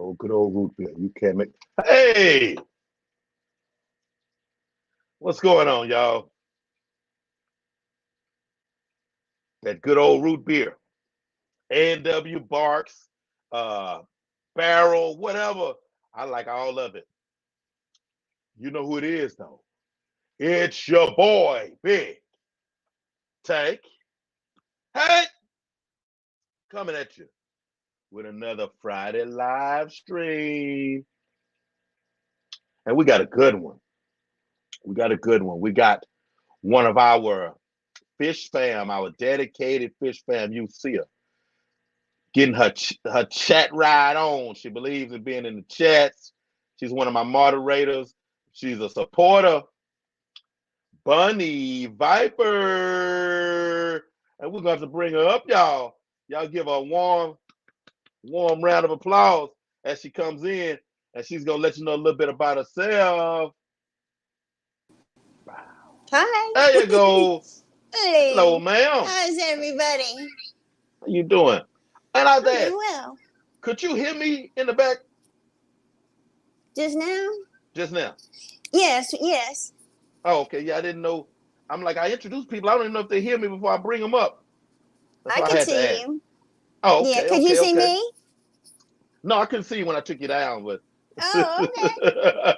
Oh, good old root beer. You can't make. Hey, what's going on, y'all? That good old root beer. A&W Barks, uh, Barrel, whatever. I like all of it. You know who it is, though. It's your boy, Big Tank. Hey, coming at you with another Friday live stream. And we got a good one. We got a good one. We got one of our fish fam, our dedicated fish fam. You see her getting her chat ride on. She believes in being in the chats. She's one of my moderators. She's a supporter. Bunny Viper. And we're going to have to bring her up, y'all. Y'all give her a warm round of applause as she comes in, and she's going to let you know a little bit about herself. Hi. There you go. Hey. Hello, ma'am. How's everybody? How you doing? And I I'm said, doing well. could you hear me in the back Just now? just now? Yes. Oh, okay. Yeah, I didn't know. I'm like, I introduce people. I don't even know if they hear me before I bring them up. That's I why I can had to see ask. you. Oh, Yeah, okay, could you see okay. me? No, I couldn't see you when I took you down, but. Oh, okay.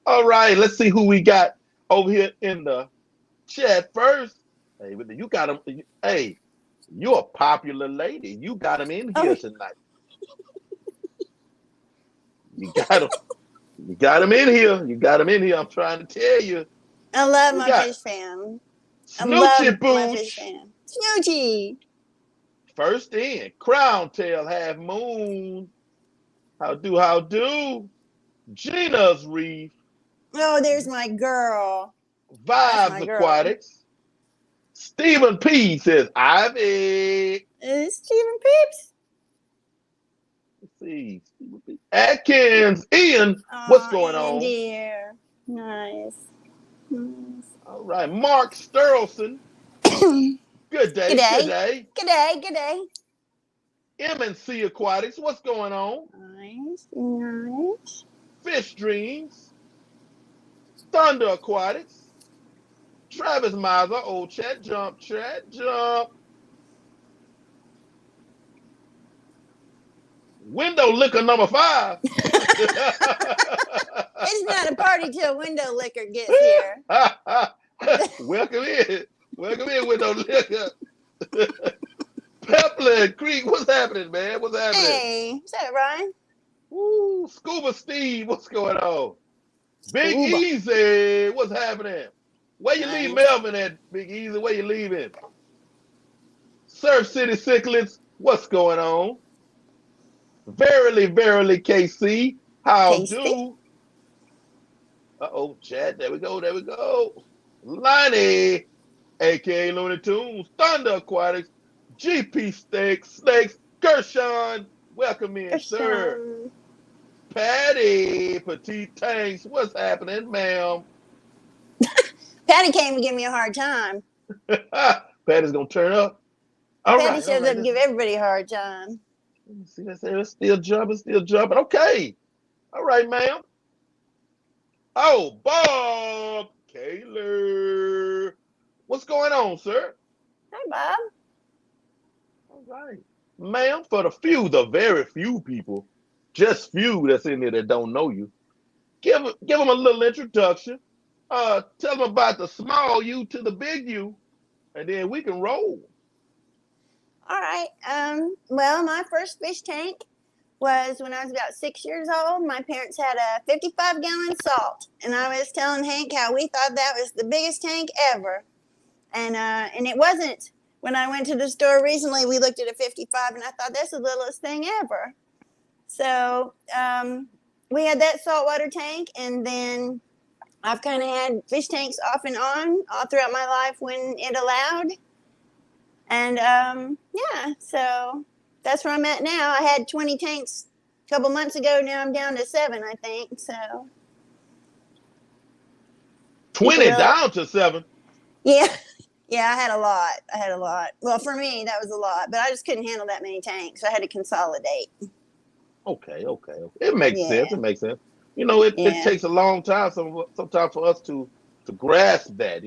All right, let's see who we got over here in the chat first. Hey, you got him. Hey, you're a popular lady. You got him in here tonight. You got him. You got him in here. You got him in here. I'm trying to tell you. I love We my got fish fam. Snoochie My fish Booch. fam. Snoochie. First in. Crown Tail Half Moon. How do? Gina's Reef. Oh, there's my girl. That's Vibes my girl. Aquatics. Stephen P says, Ivy. Stephen Peeps. Let's see. Atkins. Ian, what's going on? Dear. Nice. All right. Mark Sterlson. Good day. Good day. M&C Aquatics. What's going on? Nice. Fish Dreams. Thunder Aquatics. Travis Mizer. Old chat jump. Window liquor number 5. It's not a party till window liquor gets here. Welcome in, window liquor. Pepperland Creek, what's happening, man? What's happening? Hey, is that Ryan? Ooh, Scuba Steve, what's going on? Big Easy, what's happening? Where you leave Melvin at, Big Easy? Where you leaving? Surf City Cichlids, what's going on? Verily, KC, how do? Uh-oh, Chad, there we go. Lonnie, a.k.a. Looney Tunes, Thunder Aquatics, GP Snakes, Gershon, welcome in, sir. Patty, Petite Tanks, what's happening, ma'am? Patty came to give me a hard time. Patty's going to turn up. Patty shows up to give everybody a hard time. See, it's still jumping. Okay. All right, ma'am. Oh, Bob Kaler. What's going on, sir? Hi, Bob. All right. Ma'am, for the very few people, just few that's in there that don't know you, give them a little introduction. Tell them about the small U to the big U, and then we can roll. All right. Well, my first fish tank was when I was about 6 years old. My parents had a 55-gallon salt, and I was telling Hank how we thought that was the biggest tank ever, and it wasn't. When I went to the store recently, we looked at a 55, and I thought that's the littlest thing ever. So we had that saltwater tank, and then I've kind of had fish tanks off and on all throughout my life when it allowed. And yeah, so that's where I'm at now. I had 20 tanks a couple months ago. Now I'm down to 7, I think. So 20 down to 7. Yeah, I had a lot. Well, for me, that was a lot, but I just couldn't handle that many tanks. I had to consolidate. Okay, okay, okay. It makes sense. Yeah, It makes sense. It yeah, takes a long time sometimes for us to grasp that.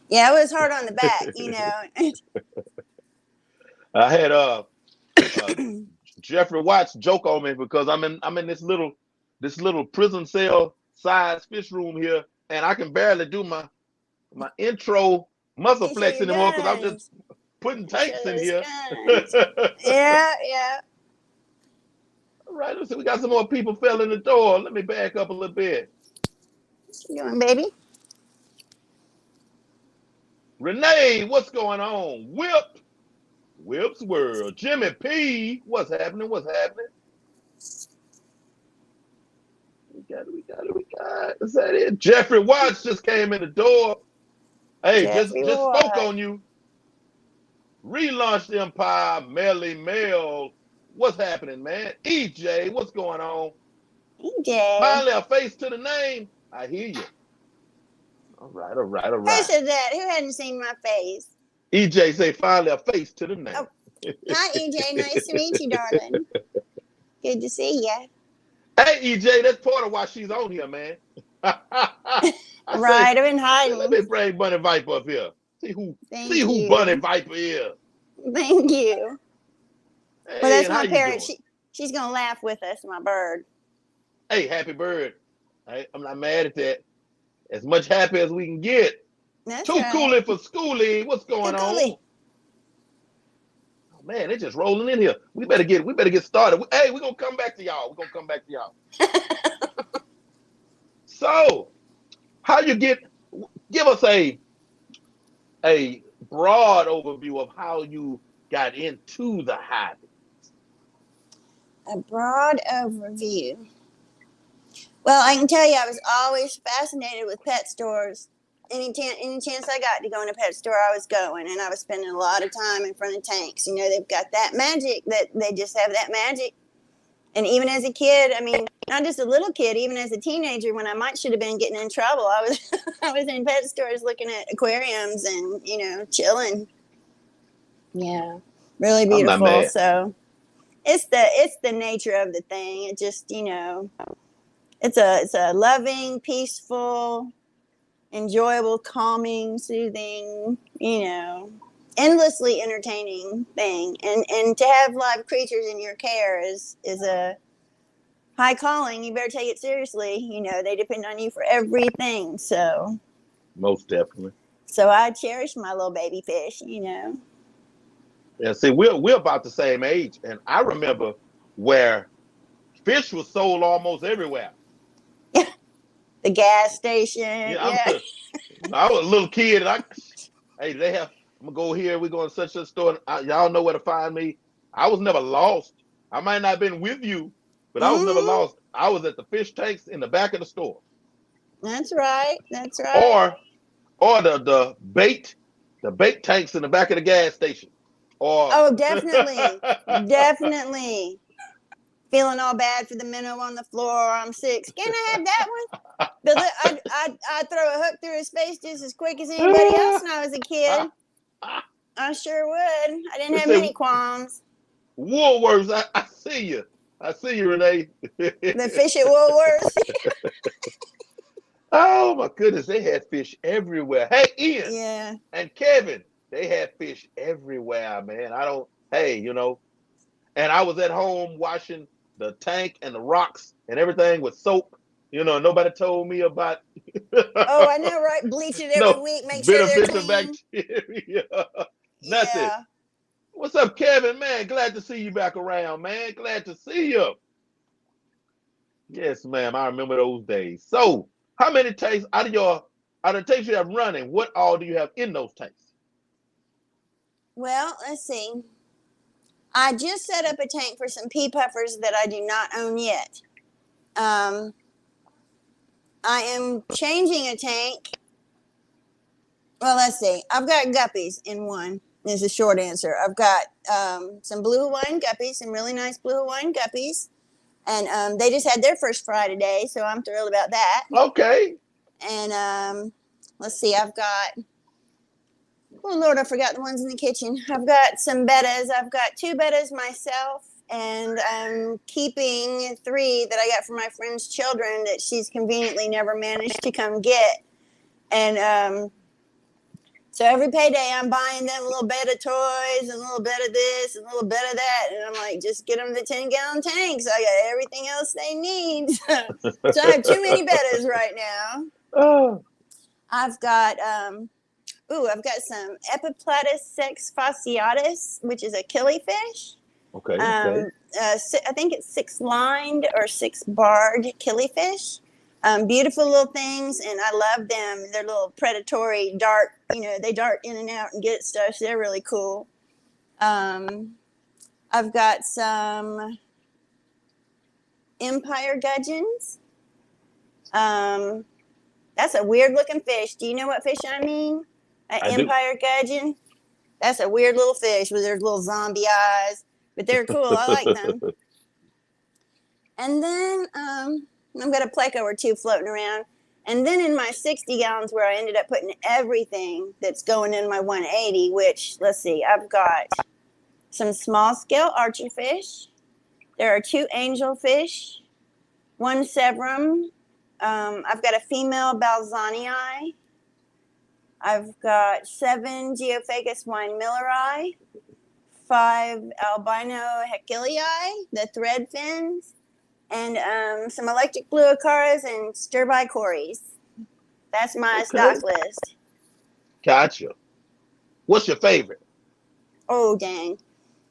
yeah. It was hard on the back, I had uh Jeffrey Watts joke on me because I'm in this little prison cell size fish room here, and I can barely do my intro muscle You show flex your anymore because I'm just guns. putting You show tanks in those here. guns. Yeah, yeah. All right, let's see. We got some more people fell in the door. Let me back up a little bit. What you doing, baby? Renee, what's going on? Whip's World. Jimmy P, what's happening? What's happening? We got it. Is that it? Jeffrey Watts just came in the door. Hey, just Jeffrey just spoke Ward. on you. Relaunched the Empire. Melly Mel. What's happening, man? EJ, what's going on? EJ. Finally, a face to the name. I hear you. All right, all right, all Who right. said that? Who hadn't seen my face? EJ say finally a face to the Oh, name. hi, EJ. Nice to meet you, darling. Good to see ya. Hey, EJ, that's part of why she's on here, man. I say, Right, I've been let hiding. me bring Bunny Viper up here. See who see Thank who Bunny you. Viper is. Thank you. Well, Hey, that's and how my you parrot. doing? She's gonna laugh with us, my bird. Hey, happy bird. I'm not mad at that. As much happy as we can get. That's Too right. coolie for schoolie. What's Too going on? coolie. Oh, man, they're just rolling in here. We better get started. Hey, we're gonna come back to y'all. We're gonna come back to y'all. So, how you give us a broad overview of how you got into the hobby. A broad overview. Well, I can tell you, I was always fascinated with pet stores. Any chance I got to go in a pet store, I was going, and I was spending a lot of time in front of tanks. They've got that magic that they just have that magic. And even as a kid, I mean, not just a little kid, even as a teenager, when I might should have been getting in trouble, I was I was in pet stores looking at aquariums and chilling. Yeah, really I'm not beautiful. mad. So it's the nature of the thing. It just it's a loving, peaceful, enjoyable, calming, soothing, endlessly entertaining thing. And to have live creatures in your care is a high calling. You better take it seriously. They depend on you for everything. Most definitely. So I cherish my little baby fish. Yeah, see, we're about the same age, and I remember where fish was sold almost everywhere. The gas station. Yeah, Yeah. I was a little kid, and hey, they have. I'm gonna go here. We're going to such a store. Y'all know where to find me. I was never lost. I might not have been with you, but I was never Mm-hmm. lost. I was at the fish tanks in the back of the store, That's right. That's right. or the bait tanks in the back of the gas station, or Oh, definitely. Definitely. Feeling all bad for the minnow on the floor. I'm 6. Can I have that one? But I'd throw a hook through his face just as quick as anybody else when I was a kid. I sure would. I didn't They have say many qualms. Woolworths. I see you. I see you, Renee. The fish at Woolworths. Oh my goodness, they had fish everywhere. Hey, Ian Yeah. and Kevin, they had fish everywhere, man. I don't. Hey, and I was at home washing the tank and the rocks and everything with soap. Nobody told me about Oh, I know, right? Bleach it every no week. Make sure they're beneficial clean. bacteria. Nothing. Yeah. What's up, Kevin? Man, glad to see you back around, man. Glad to see you. Yes, ma'am. I remember those days. So, how many tanks out of the tanks you have running? What all do you have in those tanks? Well, let's see. I just set up a tank for some pea puffers that I do not own yet. I am changing a tank. Well, let's see. I've got guppies in one. Is the short answer. I've got some blue Hawaiian guppies, some really nice blue Hawaiian guppies, and they just had their first fry today, so I'm thrilled about that. Okay. And let's see. I've got. Oh Lord, I forgot the ones in the kitchen. I've got some bettas. I've got 2 bettas myself, and I'm keeping 3 that I got from my friend's children that she's conveniently never managed to come get. And so every payday, I'm buying them a little bit of toys and a little bit of this and a little bit of that. And I'm like, just get them the 10-gallon tanks. I got everything else they need. So I have too many bettas right now. Oh. I've got some Epiplatus sexfasciatus, which is a killifish. Okay. I think it's 6-lined or 6-barred killifish. Beautiful little things, and I love them. They're little predatory dart. They dart in and out and get stuff. So they're really cool. I've got some empire gudgeons. That's a weird looking fish. Do you know what fish I mean? An empire gudgeon. That's a weird little fish with their little zombie eyes, but they're cool. I like them. And then I've got a pleco or 2 floating around. And then in my 60 gallons where I ended up putting everything that's going in my 180, which, let's see, I've got some small scale archerfish. There are 2 angelfish, 1 severum. I've got a female balzanii. I've got 7 Geophagus winemilleri, 5 albino heckelii, the thread fins, and some electric blue acaras and stirby cories. That's my stock list. Gotcha. What's your favorite? Oh, dang.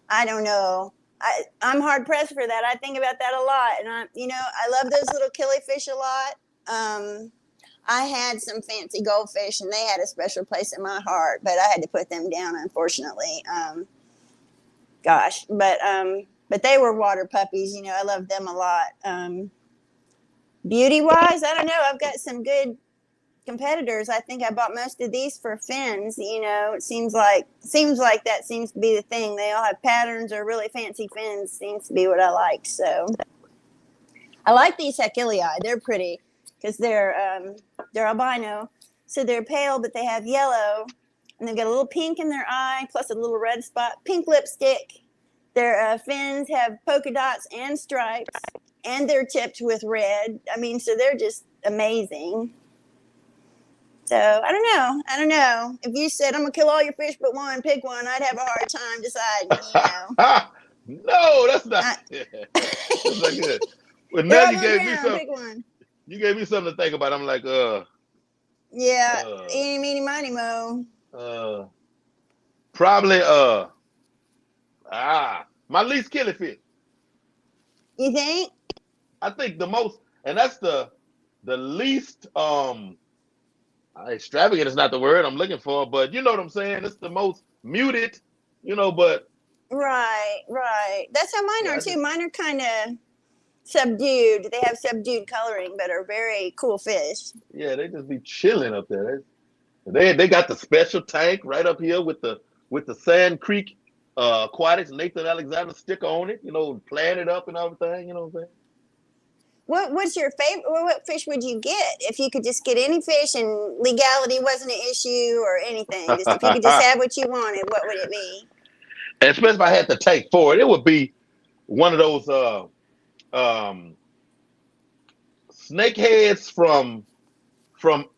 I don't know. I'm hard pressed for that. I think about that a lot. And I love those little killifish a lot. I had some fancy goldfish and they had a special place in my heart, but I had to put them down, unfortunately. But they were water puppies. I love them a lot. Beauty wise, I don't know. I've got some good competitors. I think I bought most of these for fins. It seems like that seems to be the thing. They all have patterns or really fancy fins. Seems to be what I like. So I like these heckelii. They're pretty because they're albino, so they're pale, but they have yellow, and they've got a little pink in their eye, plus a little red spot, pink lipstick. Their fins have polka dots and stripes, and they're tipped with red. So they're just amazing. So I don't know. If you said I'm gonna kill all your fish but one, pick one, I'd have a hard time deciding. No, that's not. That's not good. Well, now you gave me something. Pick one. You gave me something to think about. I'm like, yeah, eeny, meeny, miny, mo. Probably, my least killifish. You think? I think the most, and that's the least, extravagant is not the word I'm looking for, but you know what I'm saying? It's the most muted, but. Right. That's how mine are too. Mine are kind of subdued. They have subdued coloring, but are very cool fish. Yeah, they just be chilling up there. They got the special tank right up here with the Sand Creek Aquatics Nathan Alexander sticker on it. Planted up and everything. You know what I'm saying? What's your favorite? What fish would you get if you could just get any fish and legality wasn't an issue or anything? Just if you could just have what you wanted, what would it be? And especially if I had to take for it, it would be one of those snakeheads from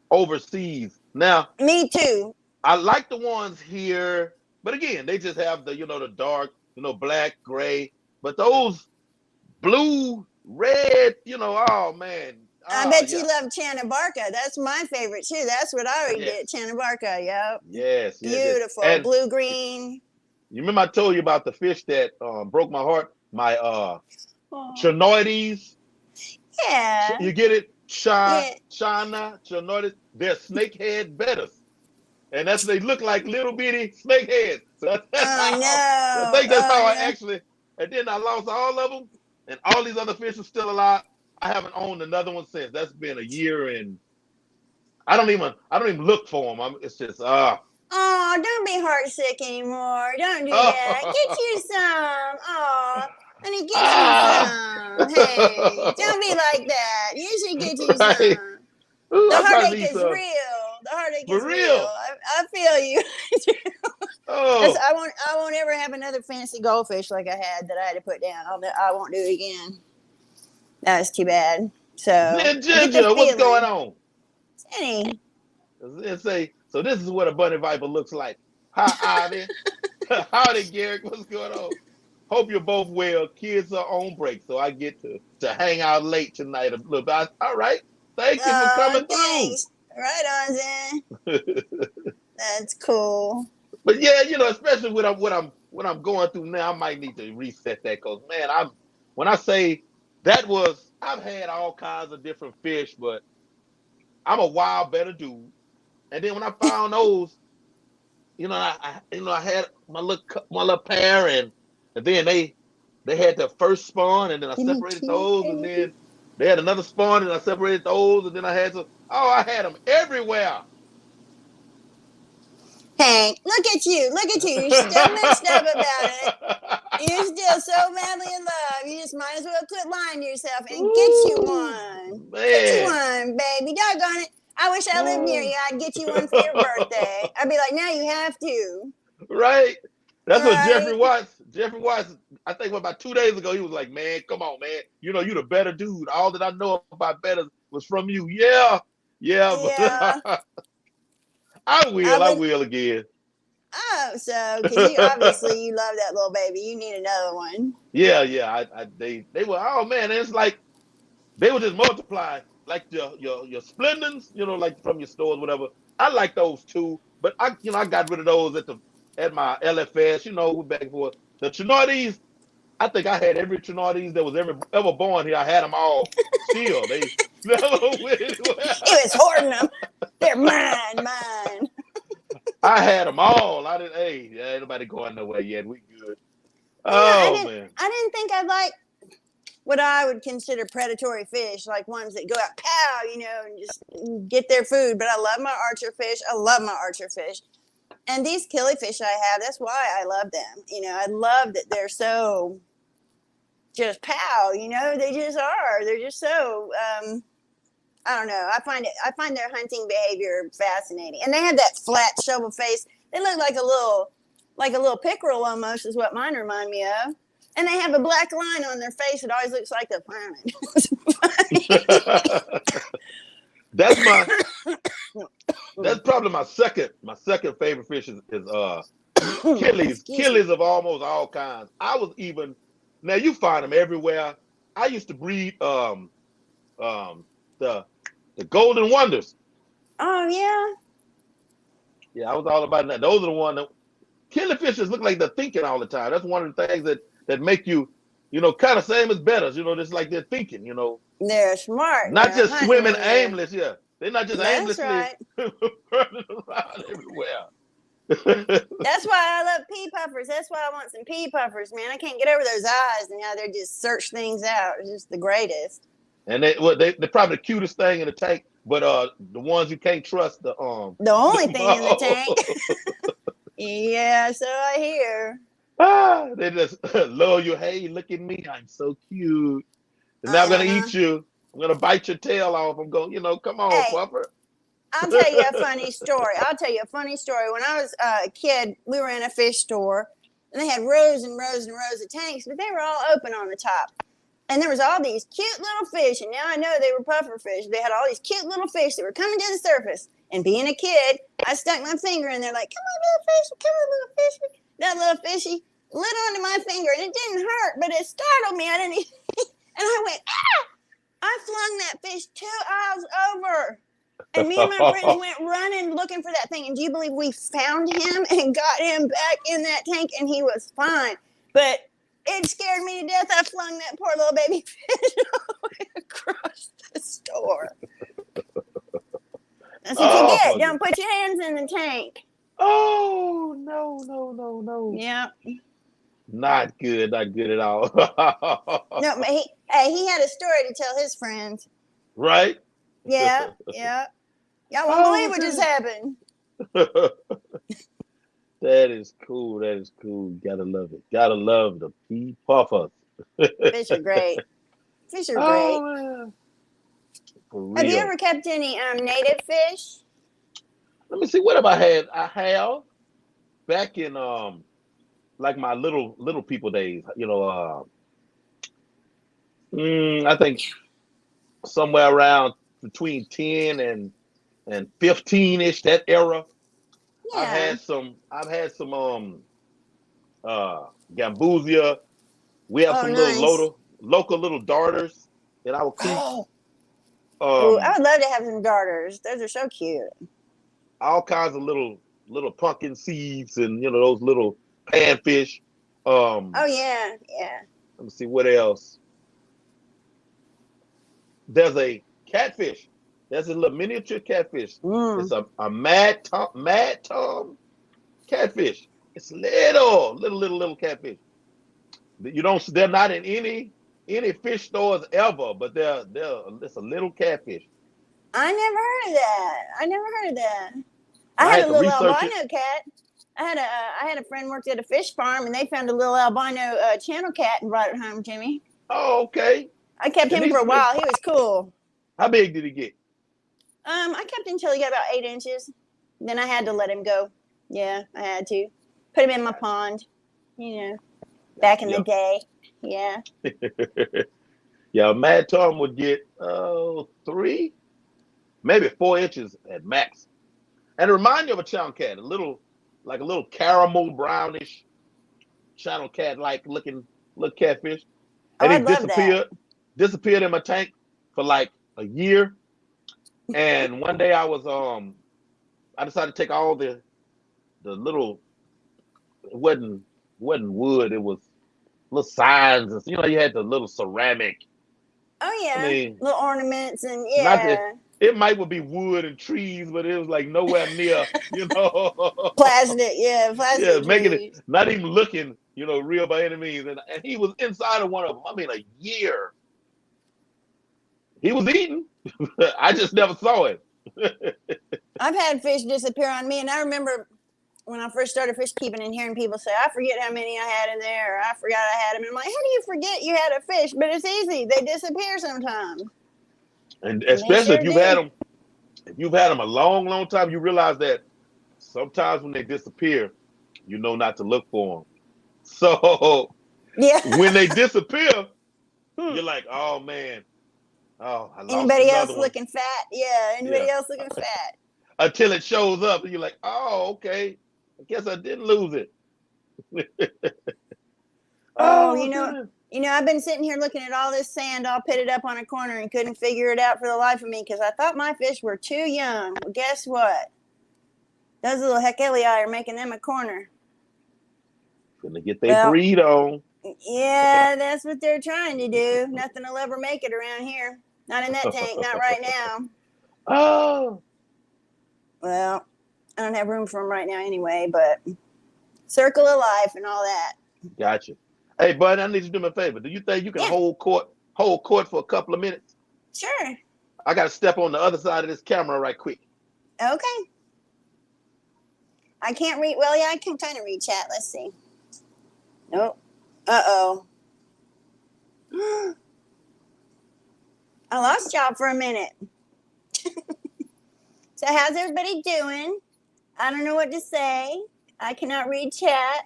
overseas. Now, me too. I like the ones here, but again, they just have the the dark, black, gray. But those blue, red, oh man. I bet you love Chanabarca. That's my favorite too. That's what I would get. Chanabarca. Yep. Yes. Beautiful. And blue green. You remember I told you about the fish that broke my heart? My Chinoides. Yeah. You get it? China, Chinoides. They're snakehead bettas. And they look like little bitty snakeheads. So no. I think that's how I actually, and then I lost all of them. And all these other fish are still alive. I haven't owned another one since. That's been a year, and I don't even look for them. It's just Oh, don't be heartsick anymore. Don't do that. Get you some. Oh, honey, get you some. Hey, don't be like that. You should get you some. Ooh, the heartache is real. The heartache is real. I feel you. That's, Oh, I won't ever have another fancy goldfish like I had that I had to put down. I won't do it again. That was too bad. So I get the Ginger, what's going feeling. on? Annie, It say, so this is what a bunny viper looks like. Hi, Ivy. Howdy, Garrick. What's going on? Hope you're both well. Kids are on break, so I get to hang out late tonight a little bit. All right. Thank you for coming through. thanks. Right on, Zen. That's cool. But yeah, especially what I'm going through now, I might need to reset that because man, when I say I've had all kinds of different fish, but I'm a wild better dude. And then when I found those, I had my little pair, and then they had the first spawn, and then I Give me separated cute, those, and baby. then they had another spawn, and I separated those, and then I had them everywhere. Hank, look at you. Look at you. You're still messed up about it. You're still so madly in love. You just might as well quit lying to yourself and get you Ooh, one. Get you man. one, baby. Doggone it. I wish I lived near you. I'd get you one for your birthday. I'd be like, now you have to. Right? That's what Right? Jeffrey Watts, I think about 2 days ago, he was like, man, come on, man. You the better dude. All that I know about better was from you. Yeah. Yeah, Yeah. but I I would. will again. Oh, so because you obviously you love that little baby. You need another one. Yeah, yeah. They were, oh man, it's like they were just multiplying. Like your Splendens, like from your stores, whatever. I like those too, but I got rid of those at my LFS, back and forth. The Trinidades, I think I had every Trinidades that was ever born here. I had them all. Still, they never went anywhere. He was hoarding them. They're mine. I had them all. I didn't. Hey, ain't nobody going nowhere yet. We good. You know, Oh man. I didn't think I'd like what I would consider predatory fish, like ones that go out, pow, and just get their food. But I love my archer fish. I love my archer fish. And these killifish I have, that's why I love them. I love that they're so just pow, they just are. They're just so, I don't know. I find their hunting behavior fascinating. And they have that flat shovel face. They look like a little pickerel almost is what mine remind me of. And they have a black line on their face. It always looks like they're frowning. That's probably my second favorite fish is killies. Excuse me. Killies of almost all kinds. Now you find them everywhere. I used to breed the golden wonders. Oh yeah. Yeah, I was all about that. Those are the ones that killifish look like they're thinking all the time. That's one of the things that make you, kind of same as betters, just like they're thinking, They're smart. And not they're just hunting swimming and they're. aimless. Yeah, they're not just That's aimlessly right. running around everywhere. That's why I love pea puffers. That's why I want some pea puffers, man. I can't get over those eyes and how they just search things out. It's just the greatest. And they're probably the cutest thing in the tank, but the ones you can't trust The only thing in the tank. the Yeah, so I hear. they just love you. Hey, look at me, I'm so cute. And now I'm gonna Uh-huh. eat you. I'm gonna bite your tail off. I'm going, come on, Hey, pupper. I'll tell you a funny story. When I was a kid, we were in a fish store, and they had rows and rows and rows of tanks, but they were all open on the top. And there was all these cute little fish, and now I know they were puffer fish. They had all these cute little fish that were coming to the surface. And being a kid, I stuck my finger in there like, come on, little fishy, come on, little fishy. That little fishy lit onto my finger, and it didn't hurt, but it startled me. I didn't even, and I went, ah! I flung that fish 2 aisles over. And me and my friends went running looking for that thing. And do you believe we found him and got him back in that tank, and he was fine. But it scared me to death. I flung that poor little baby fish all the way across the store. That's what you get. Don't put your hands in the tank. Oh, no. Yeah. Not good. Not good at all. No, but he had a story to tell his friends. Right? Yeah. Y'all won't believe what just happened. That is cool. Gotta love it. Gotta love the pea puffers. Fish are great. Man. For real. Have you ever kept any native fish? Let me see. What have I had? I have. back in like my little people days, I think somewhere around between 10 and 15-ish, that era. Yeah. I've had some gambusia. We have Oh, some nice. local little darters in our coop. Oh, oh, I Um, would love to have some darters. Those are so cute. all kinds of little pumpkin seeds and those little panfish. Oh Um, yeah, yeah. let me see what else. There's a catfish. There's a little miniature catfish. It's Mm. a mad tom catfish. It's little catfish. They're not in any fish stores ever, but they're it's a little catfish. I never heard of that. I never heard of that. I And I had had a to little research it. albino cat. I had a friend worked at a fish farm, and they found a little albino channel cat and brought it home to me. Oh, okay. I kept And him for these a while. He was cool. how big did he get? I kept him until he got about 8 inches. Then I had to let him go. Yeah, I had to. Put him in my pond. You know, back in the Yeah. day. Yeah. Yeah, a mad tom would get 3, maybe 4 inches at max. And it reminds you of a channel cat, like a little caramel brownish channel cat like looking little catfish. Oh, And he I'd love that. disappeared in my tank for like a year. And one day I decided to take all the little, it wasn't wood, it was little signs, and you had the little ceramic. Oh I yeah, mean, little ornaments and not that yeah, it might would be wood and trees, but it was like nowhere near, plastic. Yeah, yeah, plastic making it trees. not even looking, real by any means. And he was inside of one of them. I mean, a year. He was eating. I just never saw it. I've had fish disappear on me, and I remember when I first started fish keeping and hearing people say, "I forget how many I had in there," or "I forgot I had them." And I'm like, "How do you forget you had a fish?" But it's easy; they disappear sometimes, And and they especially sure do. if you've had them a long time, you realize that sometimes when they disappear, you know not to look for them. So Yeah. when they disappear, Hmm. you're like, oh man, oh, I lost Anybody another else one. looking fat? Yeah. Yeah. Anybody else looking fat? Until it shows up and you're like, oh, okay. I guess I didn't lose it. Oh, Oh goodness. I've been sitting here looking at all this sand all pitted up on a corner and couldn't figure it out for the life of me because I thought my fish were too young. Well, guess what? Those little heckelii are making them a corner. Gonna get their Well, breed on. yeah, that's what they're trying to do. Nothing will ever make it around here. Not in that tank, not right now. Oh, Well, I don't have room for them right now anyway, but circle of life and all that. gotcha. Hey, bud, I need you to do me a favor. Do you think you can Yeah, hold court for a couple of minutes? sure. I got to step on the other side of this camera right quick. Okay. I can't read. Well, yeah, I can kind of read chat. Let's see. Nope. Uh-oh. I lost y'all for a minute. So how's everybody doing? I don't know what to say. I cannot read chat.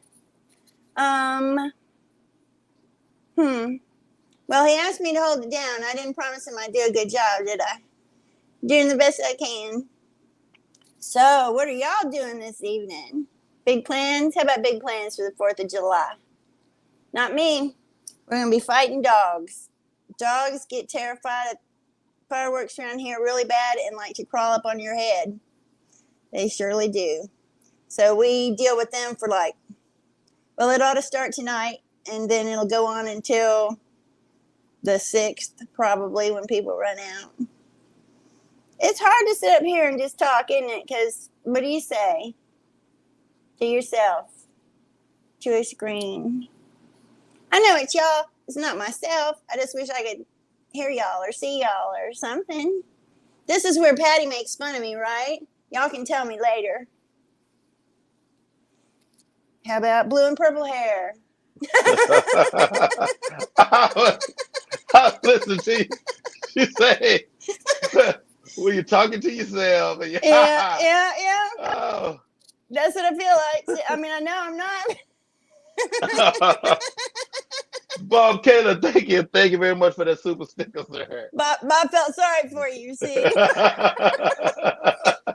Well, he asked me to hold it down. I didn't promise him I'd do a good job, did I? Doing the best I can. So, what are y'all doing this evening? Big plans? How about big plans for the 4th of July? Not me. We're going to be fighting dogs. Dogs get terrified of fireworks around here really bad and like to crawl up on your head. They surely do. So we deal with them for it ought to start tonight, and then it'll go on until the 6th, probably, when people run out. It's hard to sit up here and just talk, isn't it? Because what do you say to yourself, to a screen? I know it's y'all. It's not myself. I just wish I could hear y'all or see y'all or something. This is where Patty makes fun of me, right? Y'all can tell me later. How about blue and purple hair? I listen to you. You say, when you're talking to yourself. And Yeah. oh, That's what I feel like. I mean, I know I'm not. Bob Kayla, thank you very much for that super sticker, sir. Bob felt sorry for you. See, he said,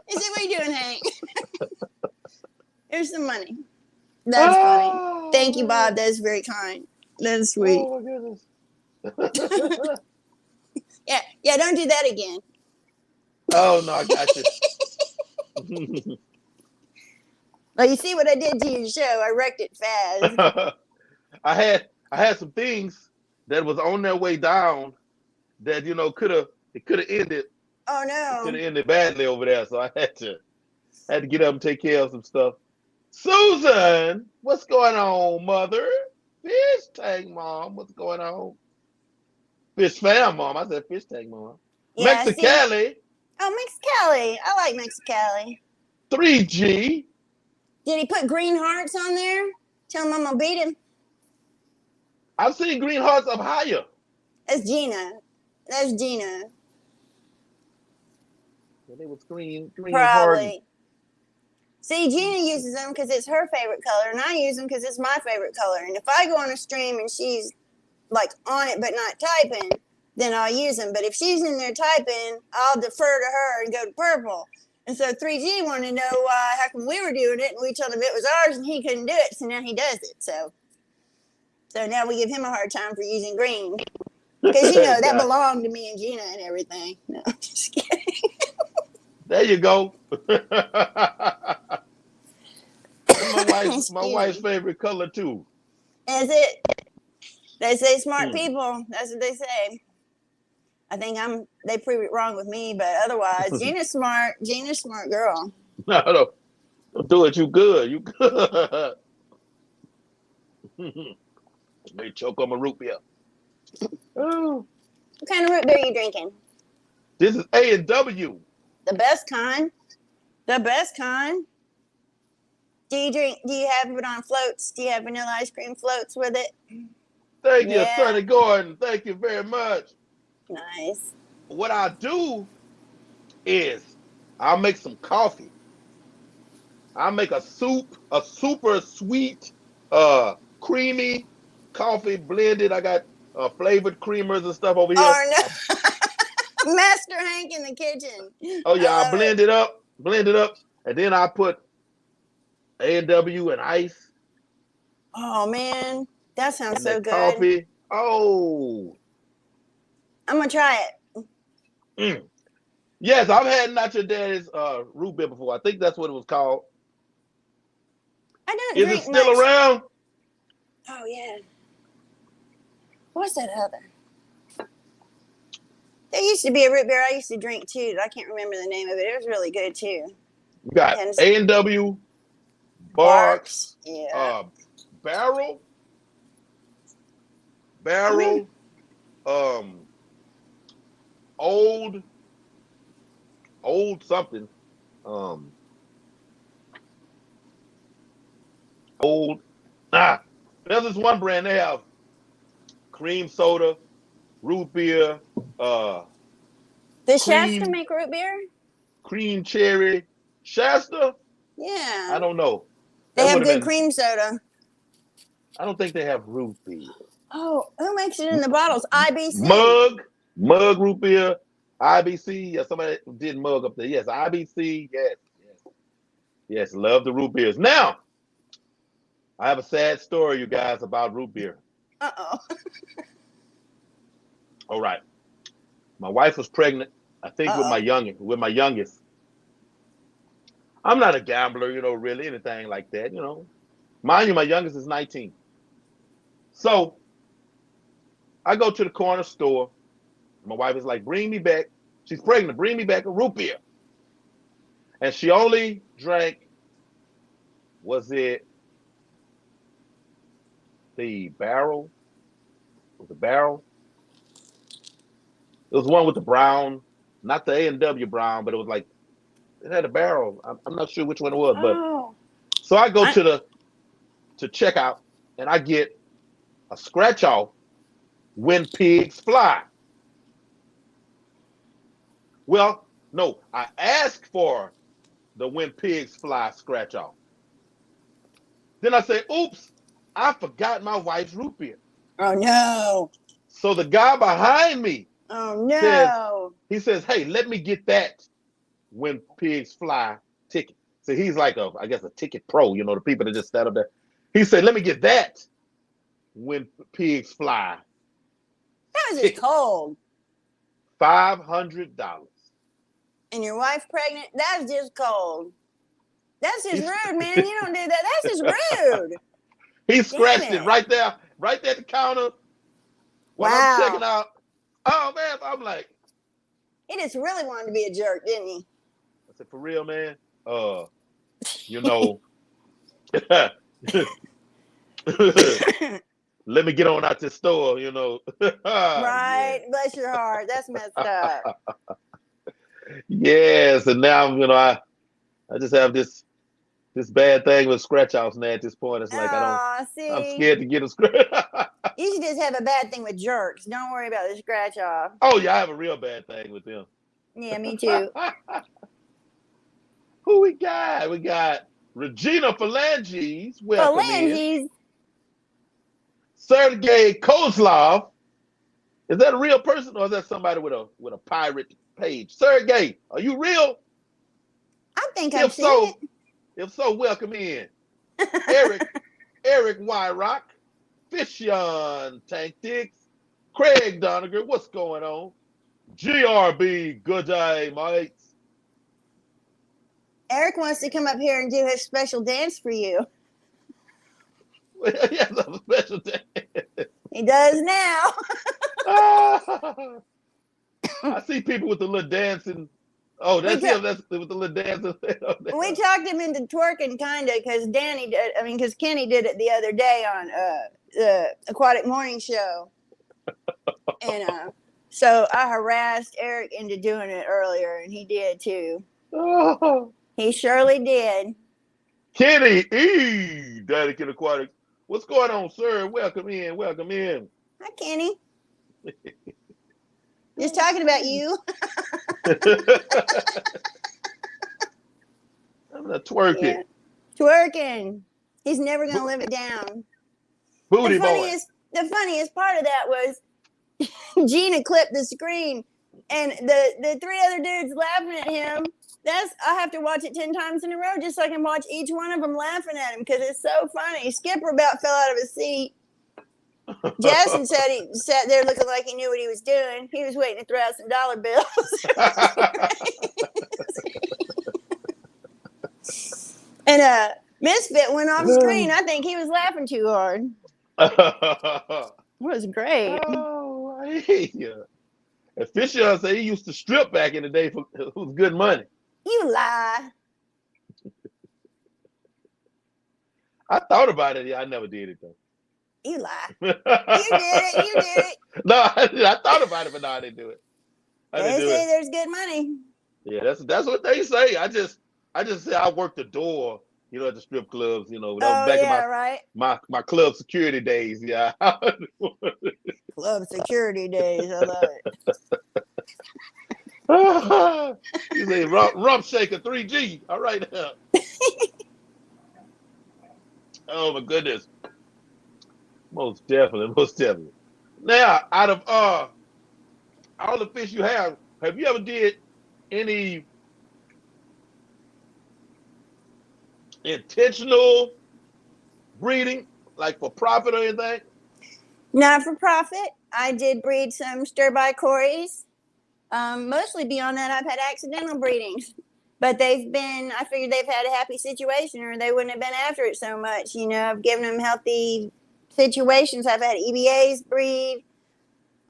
"What are you doing, Hank? Here's some money." That's funny. Thank you, Bob. That's very kind. That's sweet. Oh my goodness. Yeah. Don't do that again. Oh no, I got you. Well, you see what I did to your show? I wrecked it fast. I had some things that was on their way down that could have ended. Oh It could no. have ended badly over there, so I had to get up and take care of some stuff. Susan, what's going on, mother? Fish tank mom, what's going on? Fish fam mom, I said fish tank mom. Yeah. See. Mexicali, Oh, Mexicali. I like Mexicali. 3G. Did he put green hearts on there? Tell him I'm gonna beat him. I've seen green hearts up higher. That's Gina. That's Gina. Yeah, they was green Probably. heart. See, Gina uses them because it's her favorite color, and I use them because it's my favorite color. And if I go on a stream and she's like on it but not typing, then I'll use them. But if she's in there typing, I'll defer to her and go to purple. And so 3G wanted to know how come we were doing it, and we told him it was ours, and he couldn't do it. So now he does it. So now we give him a hard time for using green because that belonged to me and Gina and everything. No, I'm just kidding. There you go. my wife's favorite color too. Is it? They say smart people. That's what they say. I think they prove it wrong with me, but otherwise, Gina's smart. Gina's smart girl. No, don't do it. You good. You good. May choke on my root beer. Oh. What kind of root beer are you drinking? This is A&W. The best kind. The best kind. Do you have it on floats? Do you have vanilla ice cream floats with it? Thank you, Sonny Gordon. Thank you very much. Nice. What I do is I'll make some coffee. I'll make a super sweet, creamy coffee blended. I got flavored creamers and stuff over here. Oh no. Master Hank in the kitchen. Oh yeah, I blend it up, and then I put A&W and ice. Oh man, that sounds so good. Coffee. Oh, I'm gonna try it. Yes, I've had Not Your Daddy's root beer before. I think that's what it was called. I don't drink much. Is it still around? Oh yeah. What's that other? There used to be a root beer I used to drink too. I can't remember the name of it. It was really good too. You got A&W, Barks, yeah. Barrel, old something, there's this one brand they have cream soda, root beer, Does Shasta make root beer? Cream cherry. Shasta? Yeah. I don't know. They have good cream soda. I don't think they have root beer. Oh, who makes it in the bottles? IBC. Mug root beer. IBC. Yeah, somebody did mug up there. Yes, IBC. Yes, love the root beers. Now, I have a sad story, you guys, about root beer. Uh-oh. All right. My wife was pregnant, I think with my youngest. I'm not a gambler, really, anything like that, Mind you, my youngest is 19. So I go to the corner store. My wife is like, bring me back. She's pregnant. Bring me back a root beer. And she only drank, was it the barrel? Was the barrel? It was one with the brown, not the A&W brown, but it was like, it had a barrel. I'm not sure which one it was, but so I go to checkout and I get a scratch off When Pigs Fly. Well, no, I asked for the When Pigs Fly scratch off. Then I say, oops, I forgot my wife's root beer. Oh no. So the guy behind me Oh says, no. he says, hey, let me get that when pigs fly ticket. So he's like I guess a ticket pro, the people that just stand up there. He said, let me get that when pigs fly That was just ticket. cold. $500. And your wife pregnant? That's just cold. That's just rude, man. You don't do that. That's just rude. He scratched Damn it it. right there at the counter while I'm Wow. checking out. Oh man, I'm like, He just really wanted to be a jerk, didn't he? I said, for real, man. You know, let me get on out this store, Right. Yeah. Bless your heart. That's messed up. Yes, and now I just have this bad thing with scratch offs now at this point. It's like Oh, I'm see. scared to get a scratch. You should just have a bad thing with jerks. Don't worry about the scratch off. Oh yeah, I have a real bad thing with them. Yeah, me too. Who we got? We got Regina Phalanges. Welcome in. Phalanges. Sergey Kozlov. Is that a real person or is that somebody with a pirate page? Sergey, are you real? I think I've If seen so, it. welcome in. Eric Wyrock, Fission Tactics, Craig Doniger, what's going on? GRB, good day, mates. Eric wants to come up here and do his special dance for you. He has a special day. He does now. I see people with the little dancing. Oh, that's him. That's with the little dancing. We talked him into twerking, kind of, because because Kenny did it the other day on the Aquatic Morning Show, and so I harassed Eric into doing it earlier, and he did too. Oh. He surely did. Kenny E. Daddy Kid Aquatic. What's going on, sir? Welcome in. Welcome in. Hi, Kenny. Just talking about you. I'm not twerking. Yeah. Twerking. He's never gonna live it down. Booty boy. The funniest part of that was Gina clipped the screen, and the three other dudes laughing at him. I have to watch it 10 times in a row just so I can watch each one of them laughing at him because it's so funny. Skipper about fell out of his seat. Jason said he sat there looking like he knew what he was doing. He was waiting to throw out some dollar bills. And Misfit went off screen. I think he was laughing too hard. It was great. Oh, I hear you. And Fisher said he used to strip back in the day for good money. You lie. I thought about it. Yeah, I never did it though. You lie. You did it. You did it. No, I thought about it, but no, I didn't do it. They say there's good money. Yeah, that's what they say. I just say I worked the door, at the strip clubs. That was back in my club security days. Yeah. Club security days. I love it. You say rump shaker 3G. All right. Oh my goodness. Most definitely. Now, out of all the fish you have you ever did any intentional breeding, like for profit or anything? Not for profit. I did breed some stir-by Corys. Mostly beyond that, I've had accidental breedings. But I figured they've had a happy situation or they wouldn't have been after it so much. I've given them healthy situations. I've had EBAs breed.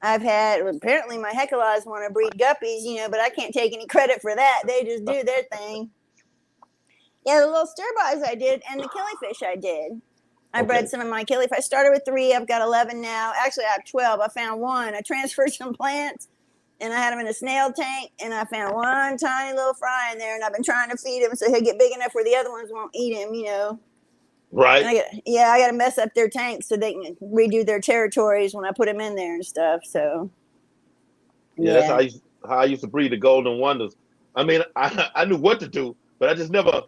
Apparently my Heckleys want to breed guppies, but I can't take any credit for that. They just do their thing. Yeah, the little stir-bys I did and the killifish I did. I bred some of my killifish. I started with 3. I've got 11 now. Actually, I have 12. I found 1. I transferred some plants, and I had them in a snail tank, and I found 1 tiny little fry in there, and I've been trying to feed him so he'll get big enough where the other ones won't eat him, Right. I got to mess up their tanks so they can redo their territories when I put them in there and stuff. So, yeah. That's how I used to breed the golden wonders. I mean, I knew what to do, but I just never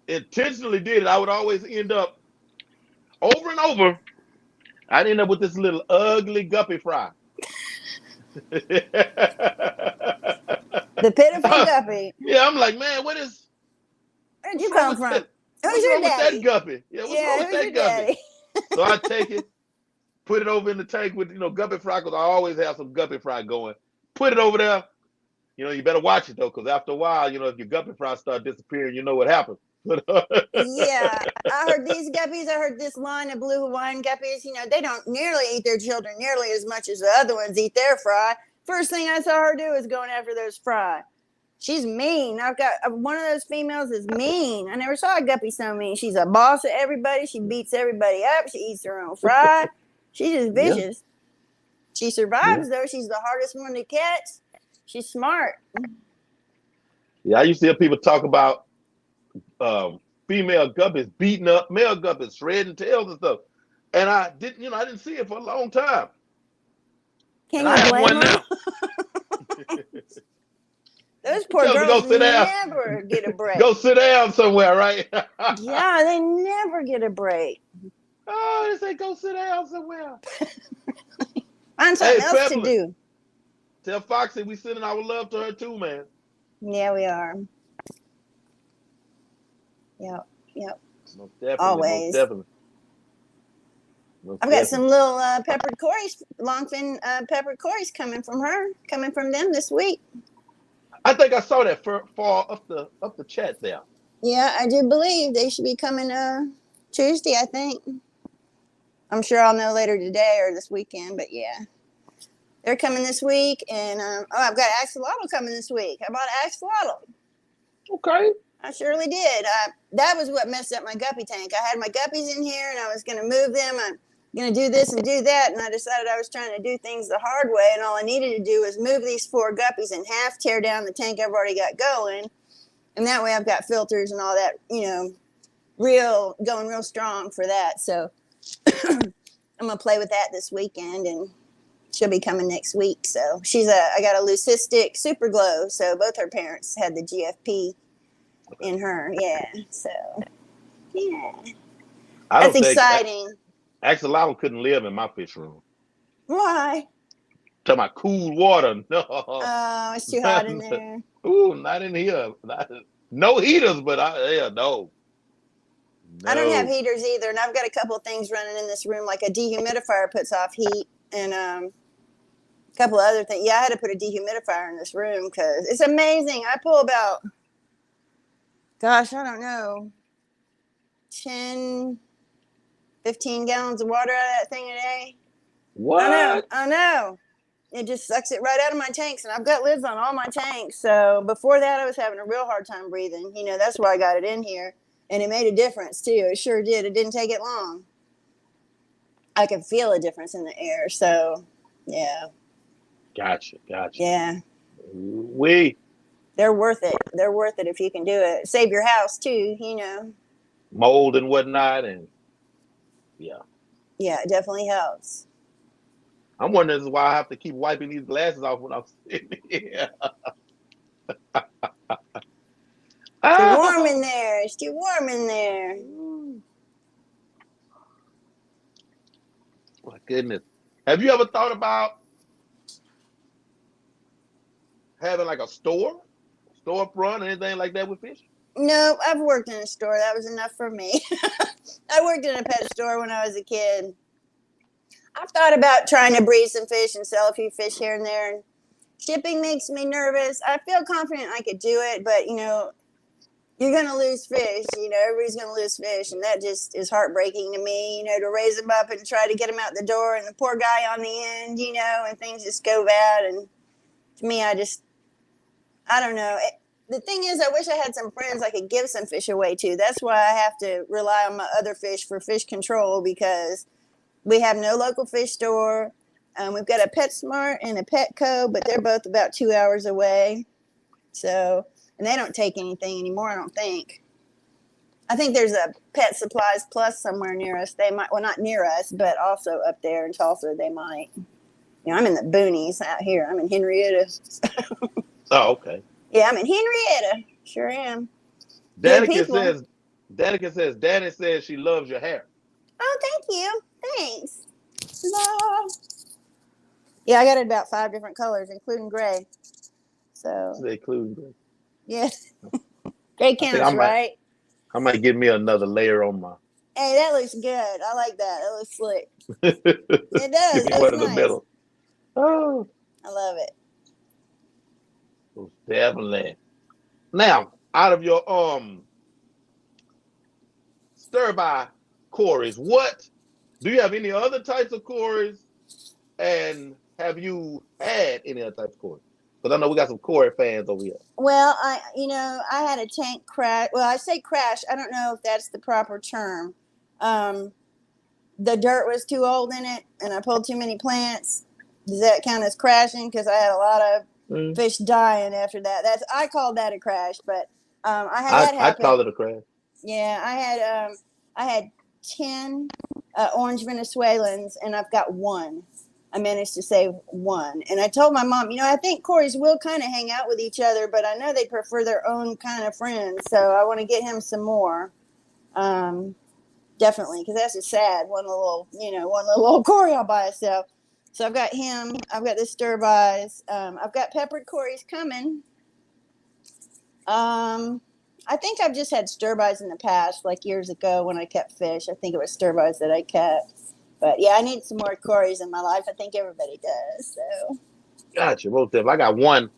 intentionally did it. I would always end up over and over, I'd end up with this little ugly guppy fry. The pitiful guppy. Yeah, I'm like, man, Where'd you what's wrong come with from? that? Who's What's your wrong with that daddy? guppy? Yeah, what's wrong Yeah, with who's that your guppy? daddy? So I take it, put it over in the tank with guppy fry, because I always have some guppy fry going. Put it over there. You better watch it though, because after a while, if your guppy fry start disappearing, you know what happens. Yeah, I heard these guppies. I heard this line of blue Hawaiian guppies. They don't nearly eat their children nearly as much as the other ones eat their fry. First thing I saw her do is going after those fry. She's mean. I've got one of those females is mean. I never saw a guppy so mean. She's a boss of everybody. She beats everybody up. She eats her own fry. She's just Yeah, vicious. She yeah, survives though. She's the hardest one to catch. She's smart. yeah. I used to hear people talk about female guppies beating up male guppies, shredding tails and stuff. And I didn't see it for a long time. Can And I you have blame one them? now. Those You poor tell them to go girls sit down. never get a break. Go sit down somewhere, right? Yeah, they never get a break. Oh, they say go sit down somewhere. Find Hey, something else to Pepperly, do. tell Foxy we sending our love to her too, man. Yeah, we are. Yep, yep. Most definitely, most Always. definitely. Most I've got definitely. some little peppered Corys, longfin peppered Corys coming from them this week. I think I saw that fall up the chat there. Yeah, I do believe they should be coming Tuesday, I think. I'm sure I'll know later today or this weekend, but yeah. They're coming this week, and I've got axolotl coming this week. I bought axolotl. Okay. I surely did. That was what messed up my guppy tank. I had my guppies in here, and I was going to move them. I'm going to do this and do that, and I decided I was trying to do things the hard way, and all I needed to do was move these 4 guppies in half, tear down the tank I've already got going, and that way I've got filters and all that, going real strong for that. So I'm going to play with that this weekend, and she'll be coming next week. So I got a leucistic super glow. So both her parents had the GFP in her. Yeah. So, yeah. That's exciting. Axolotl couldn't live in my fish room. Why? Talking about cool water. No. Oh, it's too hot in there. Ooh, not in here. No heaters, but no. I don't have heaters either, and I've got a couple of things running in this room, like a dehumidifier puts off heat, and a couple of other things. Yeah, I had to put a dehumidifier in this room because it's amazing. I pull about, gosh, I don't know, 10, 15 gallons of water out of that thing a day. What? I know. It just sucks it right out of my tanks, and I've got lids on all my tanks. So before that, I was having a real hard time breathing. That's why I got it in here, and it made a difference too. It sure did. It didn't take it long. I could feel a difference in the air. So, yeah. Gotcha. Yeah. They're worth it. They're worth it if you can do it. Save your house too. Mold and whatnot, and yeah. Yeah, it definitely helps. I'm wondering, this is why I have to keep wiping these glasses off when I'm sitting here. Too warm in there. It's too warm in there. My goodness. Have you ever thought about having like a storefront or anything like that with fish? No, I've worked in a store. That was enough for me. I worked in a pet store when I was a kid. I've thought about trying to breed some fish and sell a few fish here and there. And shipping makes me nervous. I feel confident I could do it, but you're going to lose fish. Everybody's going to lose fish, and that just is heartbreaking to me, to raise them up and try to get them out the door, and the poor guy on the end, and things just go bad. And to me, I don't know. The thing is, I wish I had some friends I could give some fish away to. That's why I have to rely on my other fish for fish control, because we have no local fish store. We've got a PetSmart and a Petco, but they're both about 2 hours away. So, and they don't take anything anymore, I don't think. I think there's a Pet Supplies Plus somewhere near us. They might, well, not near us, but also up there in Tulsa, they might. I'm in the boonies out here. I'm in Henrietta. Oh, okay. Yeah, I'm in Henrietta. Sure am. Danica says Danny says she loves your hair. Oh, thank you. Thanks. No. Yeah, I got it about 5 different colors, including gray. So, They include. yeah. Gray I think counts, right? I might get me another layer on my. Hey, that looks good. I like that. That looks slick. It Give does. me That's one in the nice. middle. Oh, I love it. definitely. Now, out of your stir by Corys, what do you have any other types of Corys? And have you had any other types of Corys? Because I know we got some Cory fans over here. Well, I had a tank crash. Well, I say crash. I don't know if that's the proper term. Um, the dirt was too old in it, and I pulled too many plants. Does that count as crashing? Because I had a lot of Mm. fish dying after that. I called that a crash, but I had that I'd happen. call it a crash. Yeah, I had 10 orange Venezuelans, and I've got one. I managed to save one, and I told my mom, I think Corys will kind of hang out with each other, but I know they prefer their own kind of friends, so I want to get him some more. Definitely, because that's just sad. One little Cory all by itself. So I've got him. I've got the stir-bys. I've got peppered Corys coming. I think I've just had stir-bys in the past, like years ago when I kept fish. I think it was stir-bys that I kept. But yeah, I need some more Corys in my life. I think everybody does. So Gotcha. Most of I got one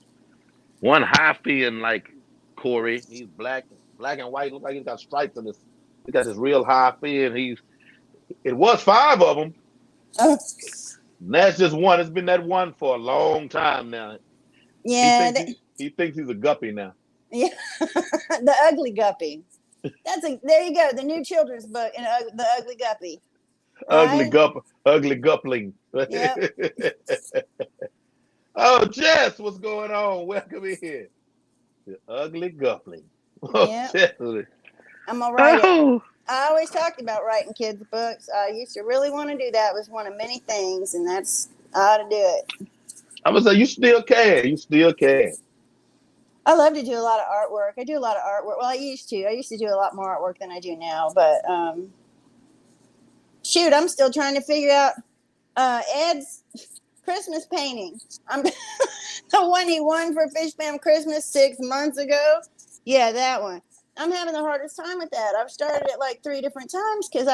high fin like Corey. He's black and white. Looks like he's got stripes in his. He got this real high fin. It was 5 of them. oh, That's just one. It's been that one for a long time now. He yeah, thinks he thinks he's a guppy now. yeah, the ugly guppy. There you go. The new children's book, the ugly guppy. Right? Ugly guppling. Yep. Oh, Jess, what's going on? Welcome in. The ugly guppling. Oh, Yep. Jess. I'm gonna write it. Oh, I always talked about writing kids' books. I used to really want to do that. It was one of many things, and that's I ought to do it. I'm gonna say you still can. You still can. I love to do a lot of artwork. I do a lot of artwork. Well, I used to. I used to do a lot more artwork than I do now. But shoot, I'm still trying to figure out Ed's Christmas painting. I'm the one he won for Fish Fam Christmas 6 months ago. Yeah, that one. I'm having the hardest time with that. I've started it like 3 different times because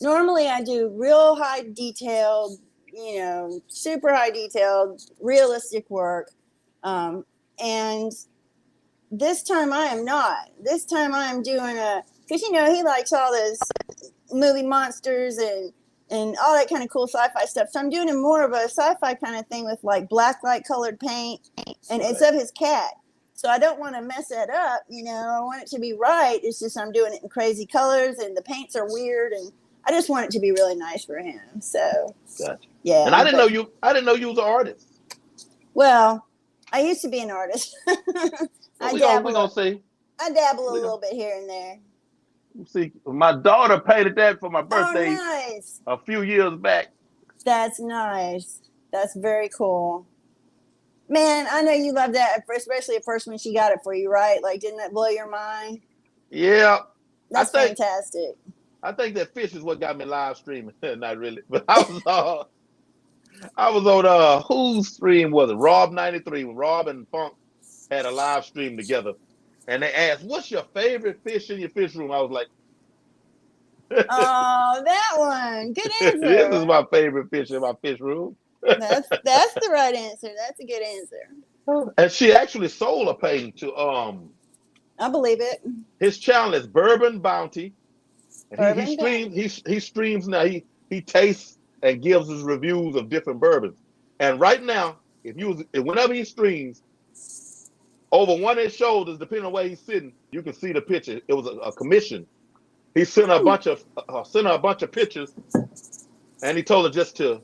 normally I do real high detailed, super high detailed, realistic work. And this time I am not. This time I am doing because he likes all those movie monsters and all that kind of cool sci-fi stuff. So I'm doing more of a sci-fi kind of thing with like black light colored paint, and it's of his cat. So I don't want to mess that up. I want it to be right. It's just I'm doing it in crazy colors, and the paints are weird, and I just want it to be really nice for him. So Gotcha. yeah. And I didn't know you. I didn't know you was an artist. Well, I used to be an artist. We gonna see. I dabble a little bit here and there. See, my daughter painted that for my birthday nice. a few years back. That's nice. That's very cool. Man, I know you love that, especially at first when she got it for you, right? Like, didn't that blow your mind? Yeah. That's fantastic. I think that fish is what got me live streaming. Not really. But I was on whose stream was it? Rob 93 when Rob and Funk had a live stream together. And they asked, "What's your favorite fish in your fish room?" I was like, "Oh, that one. Good answer." This is my favorite fish in my fish room. That's the right answer. That's a good answer. And she actually sold a painting to I believe it. His channel is Bourbon Bounty. And he streams now. He tastes and gives his reviews of different bourbons. And right now, whenever he streams, over one of his shoulders, depending on where he's sitting, you can see the picture. It was a commission. He sent her a bunch of pictures, and he told her just to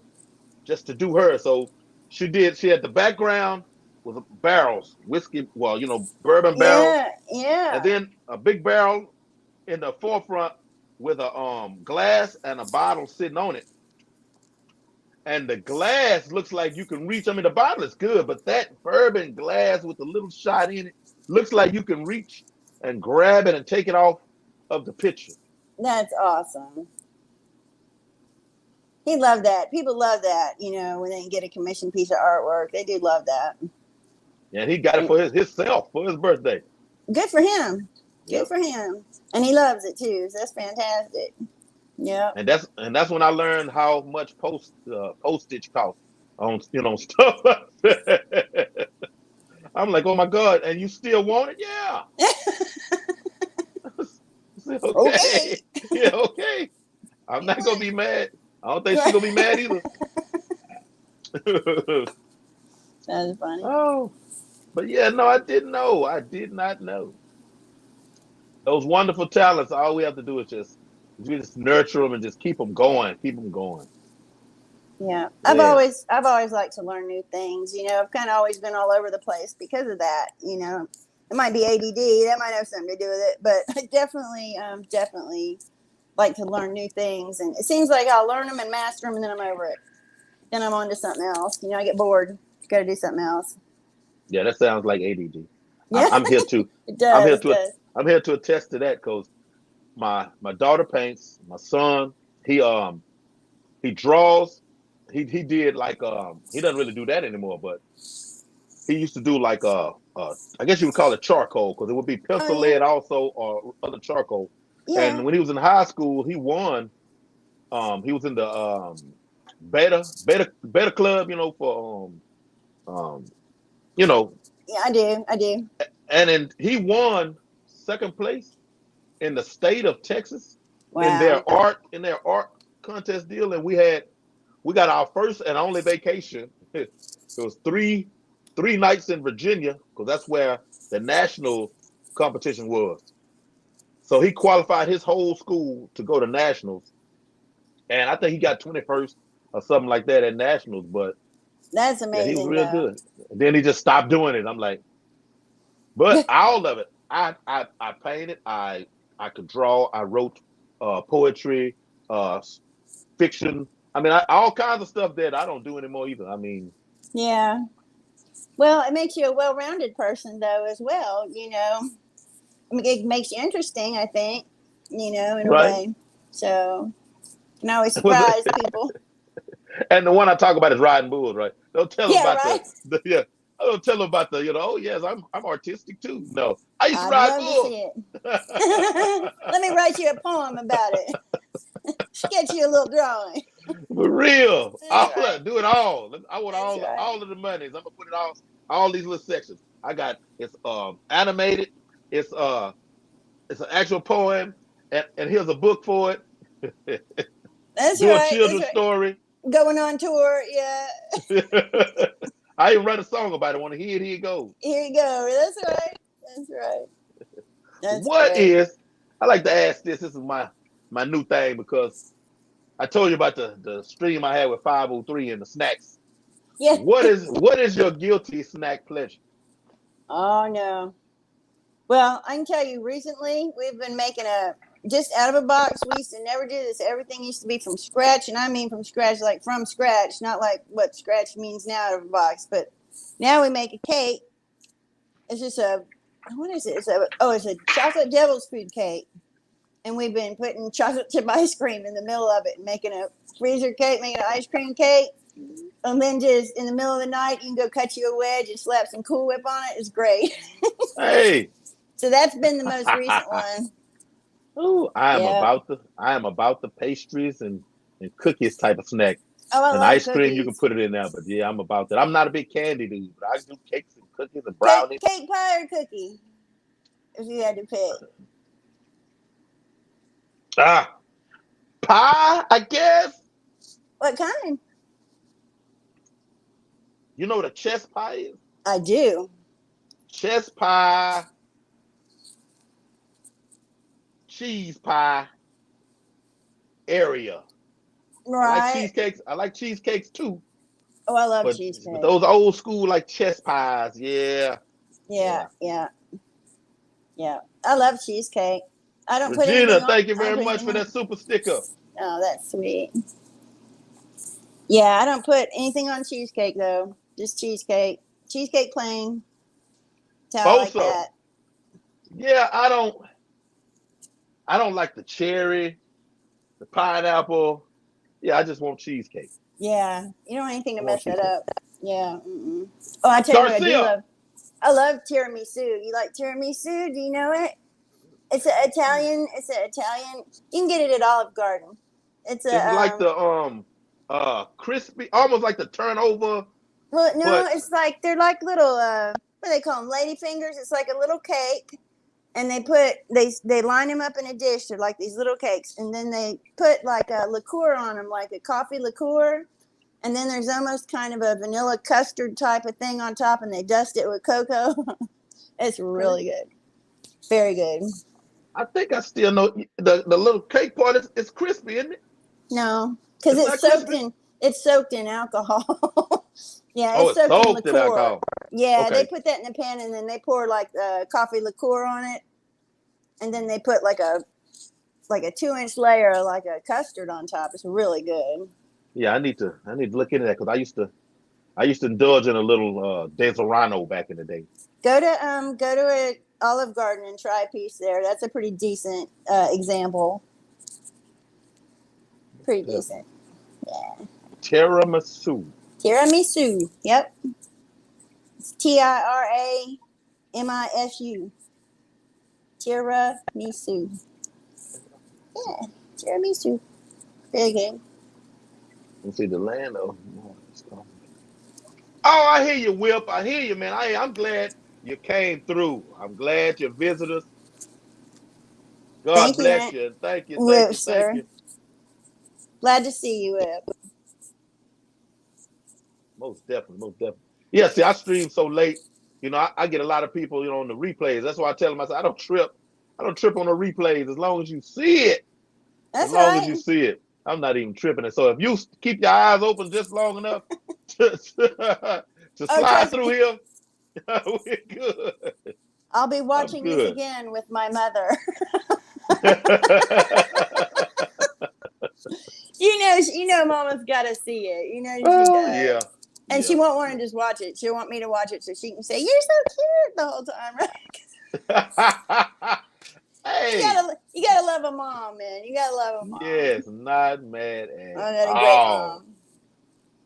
do her. So she did. She had the background with barrels, whiskey, bourbon barrels. Yeah. And then a big barrel in the forefront with a glass and a bottle sitting on it. And the glass looks like you can reach. I mean, the bottle is good, but that bourbon glass with a little shot in it looks like you can reach and grab it and take it off of the picture. That's awesome. He loved that. People love that, you know, when they get a commissioned piece of artwork. They do love that. And he got it for himself for his birthday. Good for him. Good Yep. for him. And he loves it too. So that's fantastic. Yep. And that's when I learned how much postage costs on stuff. I'm like, oh my God, and you still want it? Yeah. Okay. Okay. Yeah, okay. I'm not gonna be mad. I don't think she's Right. gonna be mad either. That's funny. Oh, but yeah, no, I didn't know. I did not know. Those wonderful talents, all we have to do is just nurture them and just keep them going, keep them going. Yeah. Yeah, I've always liked to learn new things. You know, I've kind of always been all over the place because of that. You know, it might be ADD. That might have something to do with it, but I definitely like to learn new things. And it seems like I'll learn them and master them, and then I'm over it. Then I'm on to something else. You know, I get bored. Got to do something else. yeah, that sounds like ADD. Yeah, I'm here to, it I'm here does. It to, does. I'm here to attest to that because my daughter paints, my son he draws, he did like he doesn't really do that anymore, but he used to do like I guess you would call it charcoal because it would be Oh pencil yeah, lead also or other charcoal. yeah. And when he was in high school, he won. He was in the beta club, for um, you know, Yeah, I do. I do. and then he won second place in the state of Texas Wow. in their art contest deal, and we got our first and only vacation. It was three nights in Virginia because that's where the national competition was. So he qualified his whole school to go to nationals, and I think he got 21st or something like that at nationals. But That's yeah, he was amazing, real though. good. And then he just stopped doing it. I'm like, but all of it, I painted, I could draw, I wrote poetry, uh, fiction. I mean, all kinds of stuff that I don't do anymore either. I mean, Yeah. Well, it makes you a well-rounded person, though, as well. You know, I mean, it makes you interesting. I think. You know, in a right? way. So you can always Was surprise it? people. And the one I talk about is riding bulls, right? Don't tell them Yeah. about Right. the yeah. I don't tell them about the oh yes, I'm artistic too. No, I used to I'd ride love to bulls. see it. Let me write you a poem about it. Sketch you a little drawing. For real, That's right. do it all. I want That's right. all of the monies. I'm gonna put it all these little sections. I got it's animated. It's it's an actual poem, and here's a book for it. That's Do a right. That's children's right. story. Going on tour. Yeah. I even write a song about it. Want to hear it? Here it goes. Here you go. That's right. That's right. That's What great. is? I like to ask this. This is my new thing because I told you about the stream I had with 503 and the snacks. Yeah. What is your guilty snack pleasure? Oh no. Well, I can tell you. Recently, we've been making a just out of a box. We used to never do this. Everything used to be from scratch, and I mean from scratch, like from scratch, not like what scratch means now out of a box. But now we make a cake. It's just a what is it? It's a chocolate devil's food cake, and we've been putting chocolate chip ice cream in the middle of it, and making a freezer cake, making an ice cream cake. And then just in the middle of the night, you can go cut you a wedge and slap some Cool Whip on it. It's great. Hey, So that's been the most recent one. ooh, Yeah. I am about the pastries and cookies type of snack. Oh, I And love ice cream, you can cookies. put it in there, but yeah, I'm about that. I'm not a big candy dude, but I do cakes and cookies and Cake, brownies. cake pie or cookie, if you had to pick. Ah, pie, I guess. What kind? You know what a chess pie is? I do. Chess pie, cheese pie area. I like Right. cheesecakes. I like cheesecakes too, Oh, I love but cheesecake. those old school like chess pies, yeah, Yeah, yeah. yeah, yeah. I love cheesecake. I don't put Regina, anything on. thank you I don't very put much anything for on. that super sticker. Oh, that's sweet. Yeah, I don't put anything on cheesecake though. Just cheesecake. Cheesecake plain. That's how I like Bosa, that. yeah, I don't. I don't like the cherry, the pineapple. Yeah, I just want cheesecake. Yeah, you don't want anything to I want mess that cheesecake. up. Yeah. Mm-mm. Oh, I tell you what, I do Garcia. love. I love tiramisu. You like tiramisu? Do you know it? It's an Italian. It's an Italian. You can get it at Olive Garden. It's a Is it like the crispy, almost like the turnover, well, no, but it's like they're like little what do they call them? Lady fingers. It's like a little cake, and they line them up in a dish. They're like these little cakes, and then they put like a liqueur on them, like a coffee liqueur, and then there's almost kind of a vanilla custard type of thing on top, and they dust it with cocoa. It's okay. really good, very good. I think I still know the little cake part is crispy, isn't it? No, because It's not crispy. it's soaked in alcohol. Yeah, Oh, it's it's soaked in soaked in liqueur. alcohol. Yeah, they Okay. put that in the pan and then they pour like coffee liqueur on it, and then they put like a 2 inch layer like a custard on top. It's really good. Yeah, I need to look into that because I used to indulge in a little Deserano back in the day. Go to a Olive Garden and try a piece there. That's a pretty decent example. Pretty decent. Yeah. Tiramisu. Tiramisu. Yep. It's Tiramisu. Tiramisu. Yeah. Tiramisu. Very good. Let's see the land of. Oh, I hear you, Whip. I hear you, man. I'm glad you came through. I'm glad you visited us. God Thank you, bless Aunt you. Thank you, thank Whip, you, thank sir. you. Glad to see you, Whip. Most definitely, most definitely. Yeah, see, I stream so late. I get a lot of people, on the replays. That's why I tell them, I say, I don't trip. I don't trip on the replays as long as you see it. As That's all long as you right. see it, I'm not even tripping. And so if you keep your eyes open just long enough to, to Oh, slide trust through me. here, we're good. I'll be I'm watching this good. again with my mother. Mama's got to see it. She Oh does. yeah, And she yeah, won't want to just watch it. She'll want me to watch it so she can say, "You're so cute" the whole time, right? yeah. You Hey, gotta, you gotta love a mom, man. You gotta love a mom. yes, not mad at I got a great all. mom.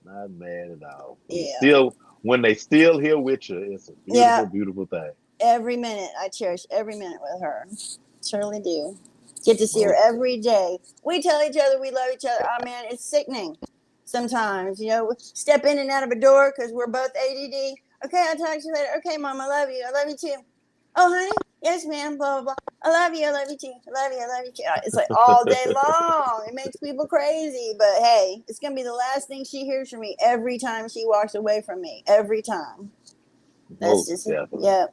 Not mad at all. Yeah, When they still here with you, it's a yeah. beautiful, beautiful thing. Every minute, I cherish every minute with her. Surely do. Get to see her Most every day. We tell each other we love each other. Oh man, it's sickening. Sometimes, step in and out of a door because we're both ADD. Okay, I'll talk to you later. Okay, Mom, I love you. I love you too. Oh, honey, yes, ma'am. Blah blah blah. I love you. I love you too. I love you. I love you too. It's like all day long. It makes people crazy, but hey, it's gonna be the last thing she hears from me every time she walks away from me. Every time. That's most just definitely. yeah.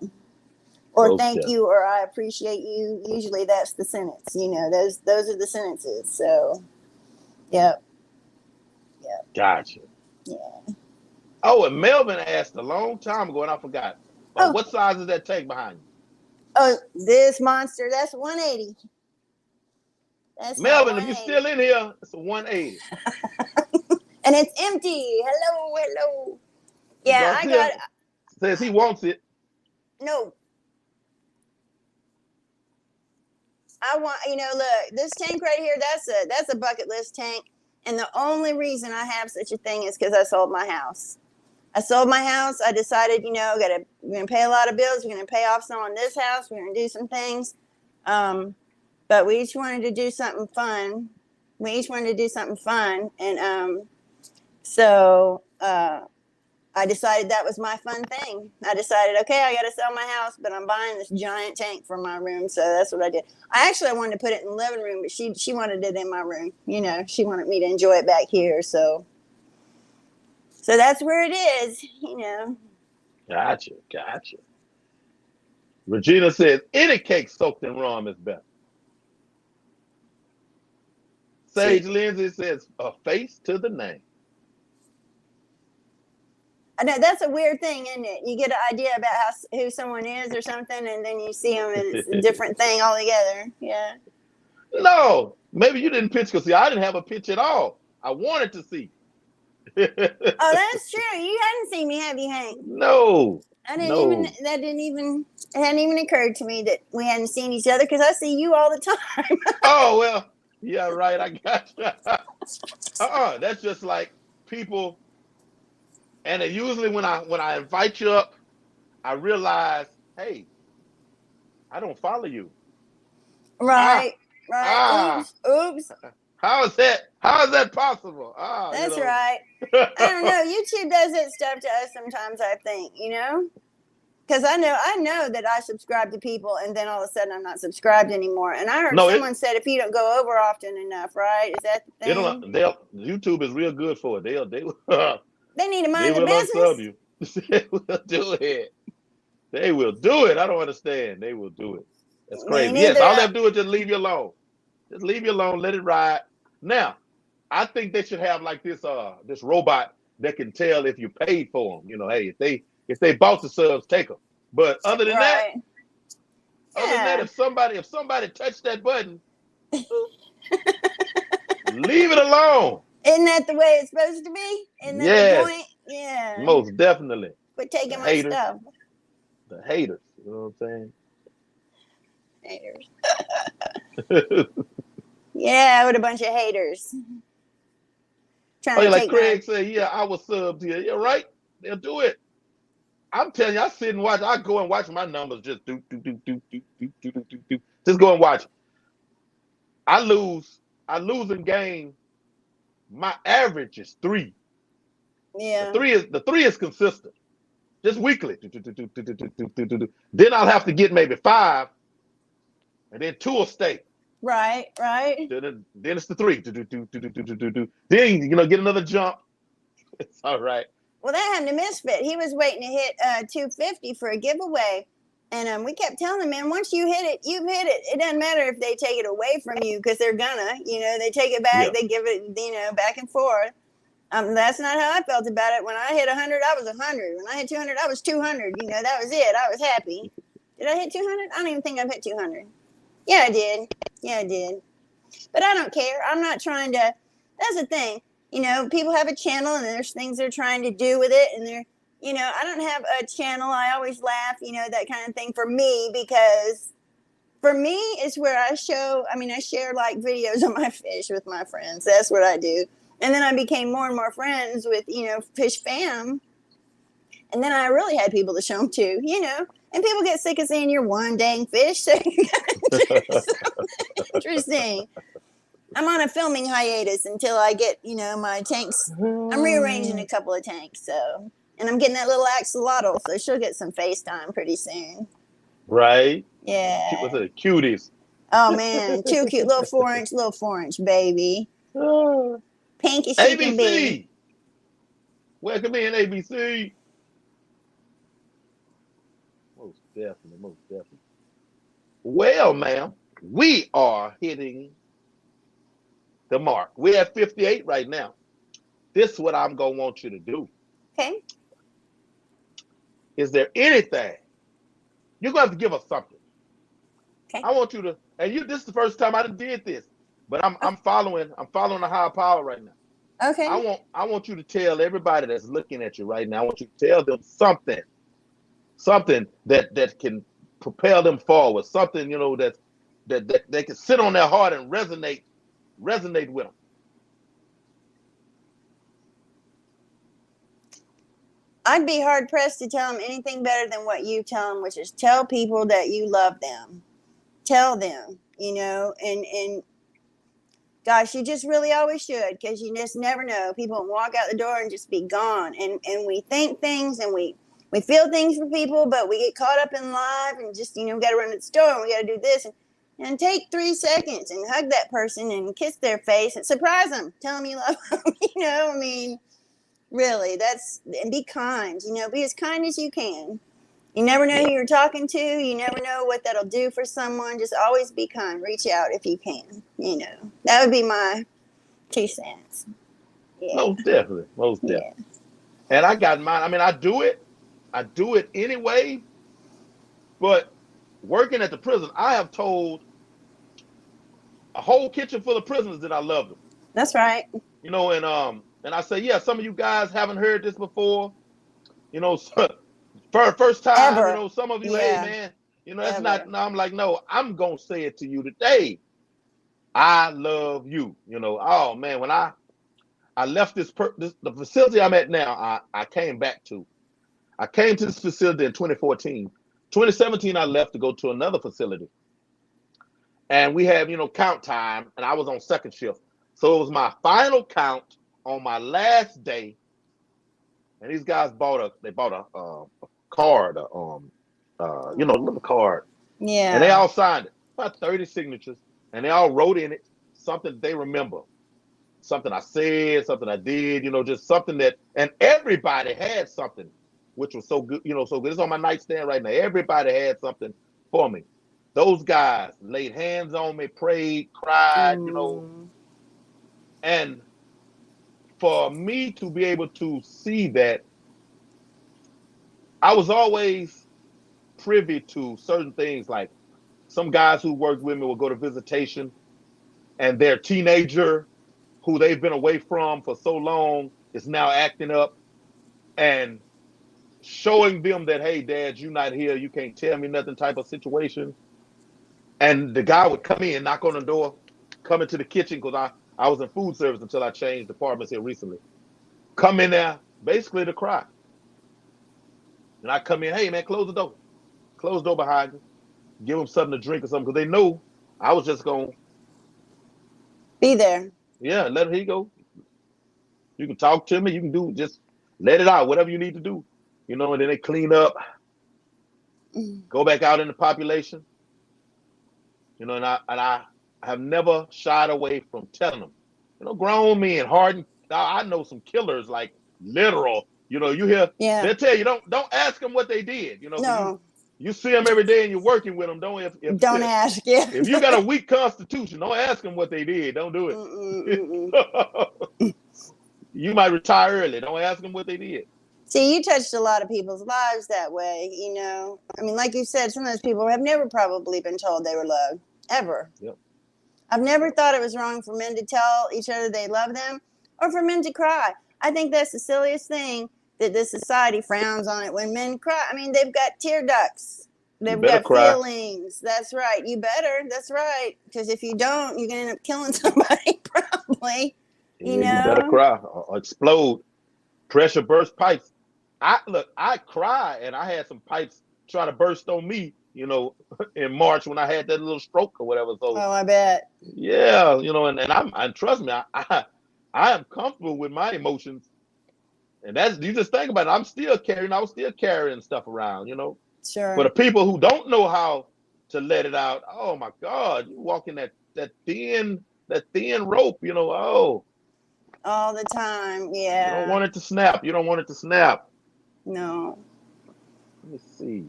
Or Most thank definitely. you, or I appreciate you. Usually, that's the sentence. Those are the sentences. So, yep, yep, Gotcha. yeah. Oh, and Melvin asked a long time ago, and I forgot. Oh, What size is that tank behind you? oh, this monster. That's 180. That's my Melvin, if you're 180, still in here, it's a 180. and it's empty. Hello, hello. And Yeah, I got Garcia says he wants it. no. I want look, this tank right here. That's a bucket list tank, and the only reason I have such a thing is because I sold my house. I sold my house. I decided, we're gonna pay a lot of bills. We're gonna pay off some on this house. We're gonna do some things, but we each wanted to do something fun. And so I decided that was my fun thing. I decided, okay, I got to sell my house, but I'm buying this giant tank for my room. So that's what I did. I actually wanted to put it in the living room, but she wanted it in my room. She wanted me to enjoy it back here. So that's where it is. Gotcha, gotcha. Regina says any cake soaked in rum is better. See, Sage Lindsay says a face to the name. I know that's a weird thing, isn't it? You get an idea about who someone is or something, and then you see them, and it's a different thing altogether. Yeah. No, maybe you didn't pitch because see, I didn't have a pitch at all. I wanted to see. Oh, that's true. You hadn't seen me, have you, Hank? No. I didn't even. No. That didn't even. It hadn't even occurred to me that we hadn't seen each other because I see you all the time. Oh well. Yeah, right. I got you. That's just like people. And it usually when I invite you up, I realize, hey, I don't follow you. Ah, Right. Right. ah. Oops. Oops. How is that? How is that possible? That's right. I don't know. YouTube does that stuff to us sometimes. I think because I know that I subscribe to people, and then all of a sudden I'm not subscribed anymore. And I heard No, someone said if you don't go over often enough, right? Is that the it'll thing? they'll YouTube is real good for it. They need to They mind the will unsub business. you. They will do it. They will do it. I don't understand. They will do it. That's Me crazy. Yes, neither. all they have to do is just leave you alone. Just leave you alone. Let it ride. Now, I think they should have like this robot that can tell if you paid for them. Hey, if they bought the subs, take them. But Right. other than that, Yeah. if somebody touched that button, leave it alone. Isn't that the way it's supposed to be? Isn't that the Yes, point? Yeah. most definitely. Quit The taking my haters, stuff. the haters. You know what I'm Haters. saying? Yeah, with a bunch of haters Oh trying yeah, to like take my. Craig said, yeah, I was subbed here. Yeah, right. They'll do it. I'm telling you, I sit and watch. I go and watch my numbers just do. Just go and watch. I lose. I lose in game. My average is 3. The Yeah. three is the three is consistent. Just weekly. Then I'll have to get maybe 5, and then 2 will stay. Right. Right. Then it's the 3. Then get another jump. It's all right. Well, that happened to Misfit. He was waiting to hit 250 for a giveaway. And we kept telling him, man, once you hit it, you've hit it. It doesn't matter if they take it away from you because they're gonna, they take it back, Yeah. they give it, back and forth. That's not how I felt about it. When I hit 100, I was 100. When I hit 200, I was 200. That was it. I was happy. Did I hit 200? I don't even think I've hit 200. Yeah, I did. Yeah, I did. But I don't care. I'm not trying to. That's the thing. People have a channel and there's things they're trying to do with it. And I don't have a channel. I always laugh, that kind of thing for me because for me, it's where I share like videos of my fish with my friends. That's what I do. And then I became more and more friends with, Fish Fam. And then I really had people to show them to, and people get sick of seeing your one dang fish. So you gotta do something interesting. I'm on a filming hiatus until I get, my tanks. I'm rearranging a couple of tanks, so. And I'm getting that little axolotl, so she'll get some FaceTime pretty soon. Right. Yeah. What's it? Cuties. Oh, man. Too cute. Little 4-inch baby. Pink as she can be. ABC. Welcome in, ABC. Most definitely, most definitely. Well, ma'am, we are hitting the mark. We're at 58 right now. This is what I'm going to want you to do. Okay. Is there anything? You're going to have to give us something. Okay. I want you to, and this is the first time I did this, but I'm following the higher power right now. Okay. I want you to tell everybody that's looking at you right now, I want you to tell them something that can propel them forward, something, that they can sit on their heart and resonate with them. I'd be hard pressed to tell them anything better than what you tell them, which is tell people that you love them. Tell them, and gosh, you just really always should, because you just never know. People walk out the door and just be gone. And we think things and we feel things for people, but we get caught up in life and just, we got to run to the store and we got to do this. And take 3 seconds and hug that person and kiss their face and surprise them. Tell them you love them, really, and be kind, be as kind as you can. You never know who you're talking to. You never know what that'll do for someone. Just always be kind. Reach out if you can. That would be my 2 cents. Yeah. Most definitely. Yeah. And I got mine. I mean, I do it anyway. But working at the prison, I have told a whole kitchen full of prisoners that I love them. That's right. And I say, yeah, some of you guys haven't heard this before. First time, ever. some of you, hey Yeah, man, that's not. ever. No, I'm like, no, I'm gonna say it to you today. I love you. Oh man, when I left the facility I'm at now, I came back to. I came to this facility in 2014. 2017, I left to go to another facility. And we have, count time, and I was on second shift. So it was my final count on my last day. And these guys bought a card, a little card. And they Yeah. all signed it, about 30 signatures. And they all wrote in it something they remember. Something I said, something I did, just something that, and everybody had something, which was so good, so good. It's on my nightstand right now. Everybody had something for me. Those guys laid hands on me, prayed, cried, and for me to be able to see that, I was always privy to certain things. Like some guys who worked with me will go to visitation, and their teenager who they've been away from for so long is now acting up, and showing them that, hey, Dad, you're not here, you can't tell me nothing type of situation. And the guy would come in, knock on the door, come into the kitchen, because I was in food service until I changed departments here recently. Come in there, basically to cry. And I come in, hey man, close the door. Close the door behind you. Give them something to drink or something, because they know I was just going to be there. Yeah, let him, here you go. You can talk to me, you can just let it out, whatever you need to do. And then they clean up, go back out in the population. And I have never shied away from telling them. Grown men, hardened. I know some killers, like literal. You hear, they'll tell you, don't ask them what they did. No. You see them every day and you're working with them. Don't ask. Yeah. If you got a weak constitution, don't ask them what they did. Don't do it. You might retire early. Don't ask them what they did. See, you touched a lot of people's lives that way, I mean, like you said, some of those people have never probably been told they were loved, ever. Yep. I've never thought it was wrong for men to tell each other they love them or for men to cry. I think that's the silliest thing, that this society frowns on it when men cry. I mean, they've got tear ducts. They've got cry. Feelings. That's right. You better. That's right. Because if you don't, you're going to end up killing somebody probably. You better cry or explode. Pressure burst pipes. I cry, and I had some pipes try to burst on me, in March when I had that little stroke or whatever. So, I bet. Yeah, and trust me, I am comfortable with my emotions, and you just think about it. I was still carrying stuff around, Sure. For the people who don't know how to let it out, oh my God, you walking that thin rope, all the time. Yeah. You don't want it to snap. No. Let me see.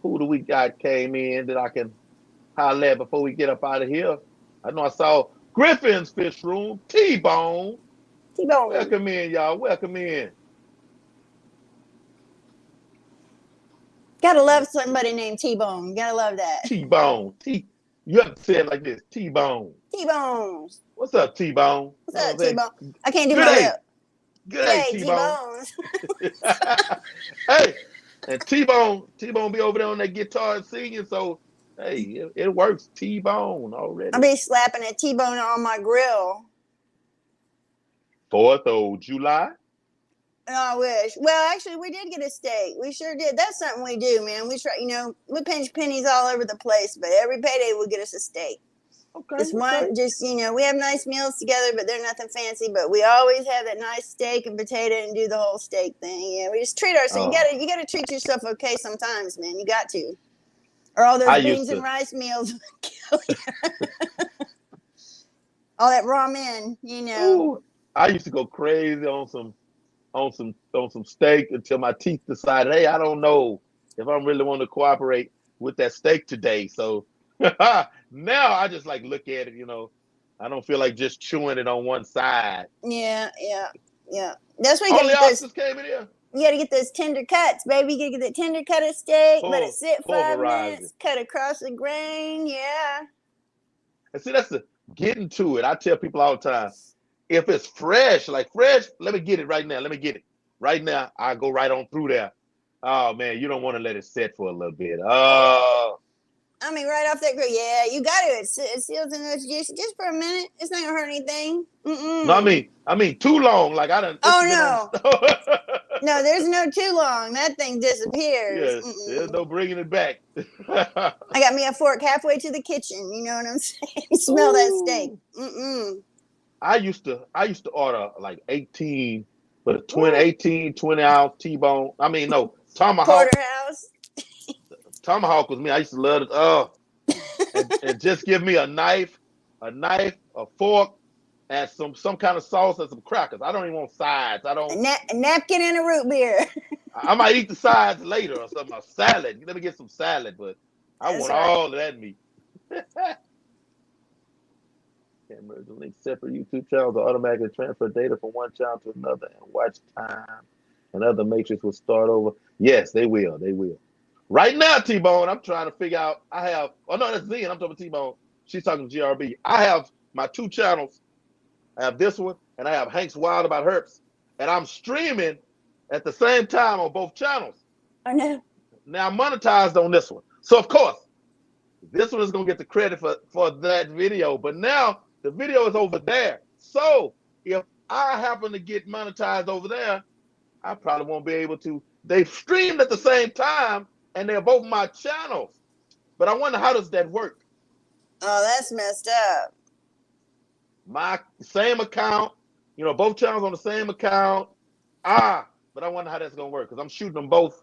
Who do we got came in that I can holler at before we get up out of here? I know I saw Griffin's Fish Room. T-Bone. T-Bone. Welcome in, y'all. Welcome in. Gotta love somebody named T-Bone. Gotta love that. T-Bone. You have to say it like this. T-Bone. T-Bones. What's up, T-Bone? What's up, T-Bone? I can't do Good my day. lip. Good day, T-Bones. Hey, and T-Bone be over there on that guitar singing, so hey, it works. T-Bone already. I'll be slapping a T-Bone on my grill. 4th of July. I wish. Well, actually, we did get a steak. We sure did. That's something we do, man. We try, we pinch pennies all over the place, but every payday we'll get us a steak. Okay. We have nice meals together, but they're nothing fancy. But we always have that nice steak and potato and do the whole steak thing. Yeah, we just treat ourselves. Oh. You gotta treat yourself okay sometimes, man. You got to. Or all those beans and rice meals kill you. All that ramen, Ooh, I used to go crazy on some steak until my teeth decided, hey, I don't know if I'm really want to cooperate with that steak today. So now I just look at it, I don't feel like just chewing it on one side. Yeah. That's why you Only options came in here. You gotta get those tender cuts, baby. You gotta get that tender cut of steak, let it sit 5 minutes, cut across the grain, yeah. And see, that's getting to it. I tell people all the time, if it's fresh, let me get it right now. Let me get it right now. I go right on through there. Oh man, you don't want to let it set for a little bit. I mean, right off that grill. Yeah, you got to. It seals in those juices just for a minute. It's not gonna hurt anything. No, I mean too long. Like I done. It's been on Oh the stove. no, there's no too long. That thing disappears. Yeah, there's no bringing it back. I got me a fork halfway to the kitchen. You know what I'm saying? Smell that steak. Ooh. I used to order like 18, but a 20-ounce T-bone. I mean, no, tomahawk. Porterhouse. Tomahawk was me. I used to love it. And just give me a knife, a fork, and some kind of sauce and some crackers. I don't even want sides. I don't. A napkin and a root beer. I might eat the sides later or something. A salad. Let me get some salad, but I want all of that meat. Can't merge the link separate YouTube channels or automatically transfer data from one channel to another and watch time and other matrix will start over. Yes, they will. They will. Right now, T-Bone, I'm trying to figure out. I have. Oh no, that's Zen. I'm talking about T-Bone. She's talking to GRB. I have my two channels. I have this one, and I have Hank's Wild About Herps, and I'm streaming at the same time on both channels. Oh no. Now I'm monetized on this one, so of course, this one is gonna get the credit for that video. But now the video is over there. So if I happen to get monetized over there, I probably won't be able to. They streamed at the same time, and they're both my channels. But I wonder, how does that work? Oh, that's messed up. My same account, both channels on the same account. But I wonder how that's gonna work because I'm shooting them both.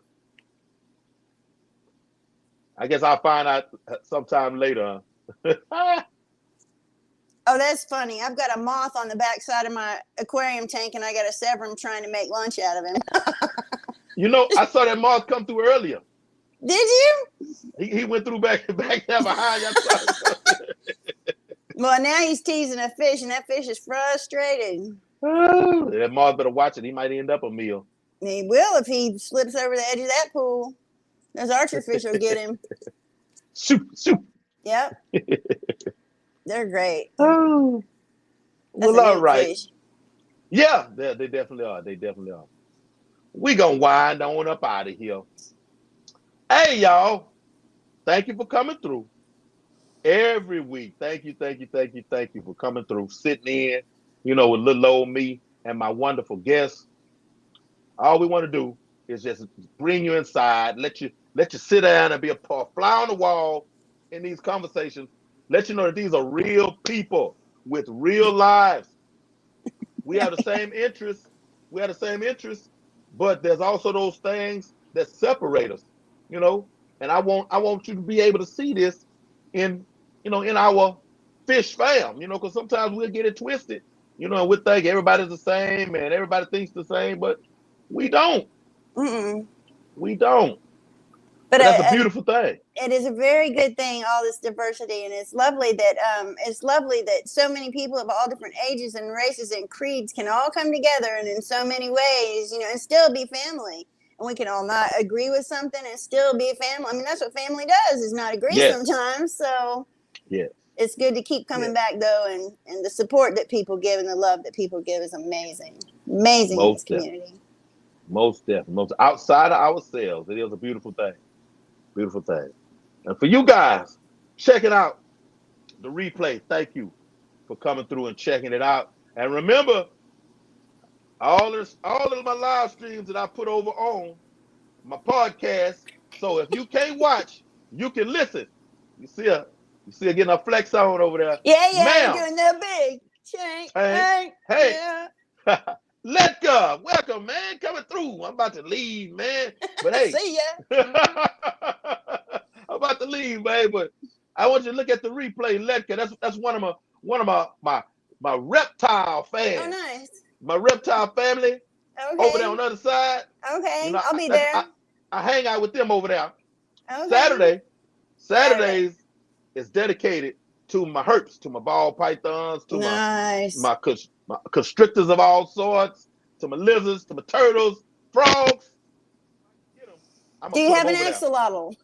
I guess I'll find out sometime later. Oh, that's funny. I've got a moth on the backside of my aquarium tank, and I got a Severum trying to make lunch out of him. I saw that moth come through earlier. Did you? He went through back there behind you. Well, now he's teasing a fish, and that fish is frustrated. Oh, that moth better watch it. He might end up a meal. He will if he slips over the edge of that pool. Those archer fish will get him. Soup. Yep. They're great. Oh. That's Well, all right. Fish. Yeah, they definitely are. They definitely are. We gonna wind on up out of here. Hey, y'all. Thank you for coming through. Every week. Thank you for coming through, sitting in, with little old me and my wonderful guests. All we want to do is just bring you inside, let you sit down and be a part, fly on the wall in these conversations, let you know that these are real people with real lives. We have the same interests. But there's also those things that separate us, and I want you to be able to see this in our fish fam, because sometimes we'll get it twisted, and we think everybody's the same and everybody thinks the same, but we don't. We don't. But that's a beautiful thing. It is a very good thing, all this diversity, and it's lovely that so many people of all different ages and races and creeds can all come together, and in so many ways, and still be family. And we can all not agree with something and still be a family. I mean, that's what family does, is not agree sometimes. So it's good to keep coming back, though, and the support that people give and the love that people give is amazing. Amazing in this community. Most definitely. Most outside of ourselves, it is a beautiful thing. Beautiful thing. And for you guys, check it out. The replay. Thank you for coming through and checking it out. And remember, all of my live streams that I put over on my podcast. So if you can't watch, you can listen. You see her getting a flex on over there. Yeah, you're doing that big. Hey. Yeah. Let go. Welcome, man. Coming through. I'm about to leave, man. But hey. See ya. I'm about to leave, man. But I want you to look at the replay, Letka. That's one of my reptile fans. Oh, nice. My reptile family over there on the other side. Okay, I'll be there. I hang out with them over there. Okay. Saturdays is dedicated to my herps, to my ball pythons, to my constrictors of all sorts, to my lizards, to my turtles, frogs. Do you have an axolotl?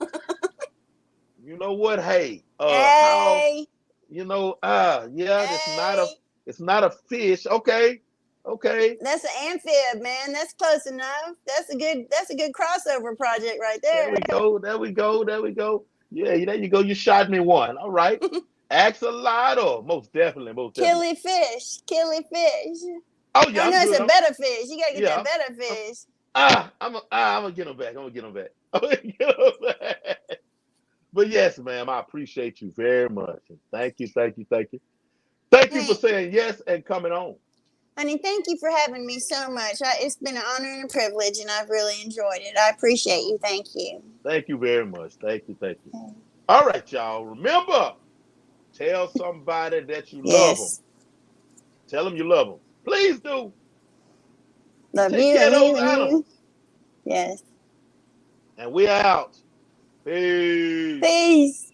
You know what? Hey. Hey. It's not a fish. Okay. Okay. That's an amphib, man. That's close enough. That's a good crossover project right There there. we go. There we go. There we go. Yeah, there you go. You shot me one. All right. Axolotl. Most definitely. Most definitely. Killifish. Killifish. Oh yeah, Oh I'm no, it's good. a better fish. You gotta get that Yeah. better I'm, fish. I'm gonna get them back. I'm gonna get them back. I'm gonna get 'em back. But yes, ma'am, I appreciate you very much. And thank you, thank you, thank you. Thank you for Hey, saying yes and coming on. honey, thank you for having me so much. It's been an honor and a privilege, and I've really enjoyed it. I appreciate you. Thank you. Thank you very much. Thank you, thank you. All right, y'all. Remember, tell somebody that you love them. Yes. Tell them you love them. Please do. Love Take you care of and you those and you. animals. Yes. And we out. Peace. Peace.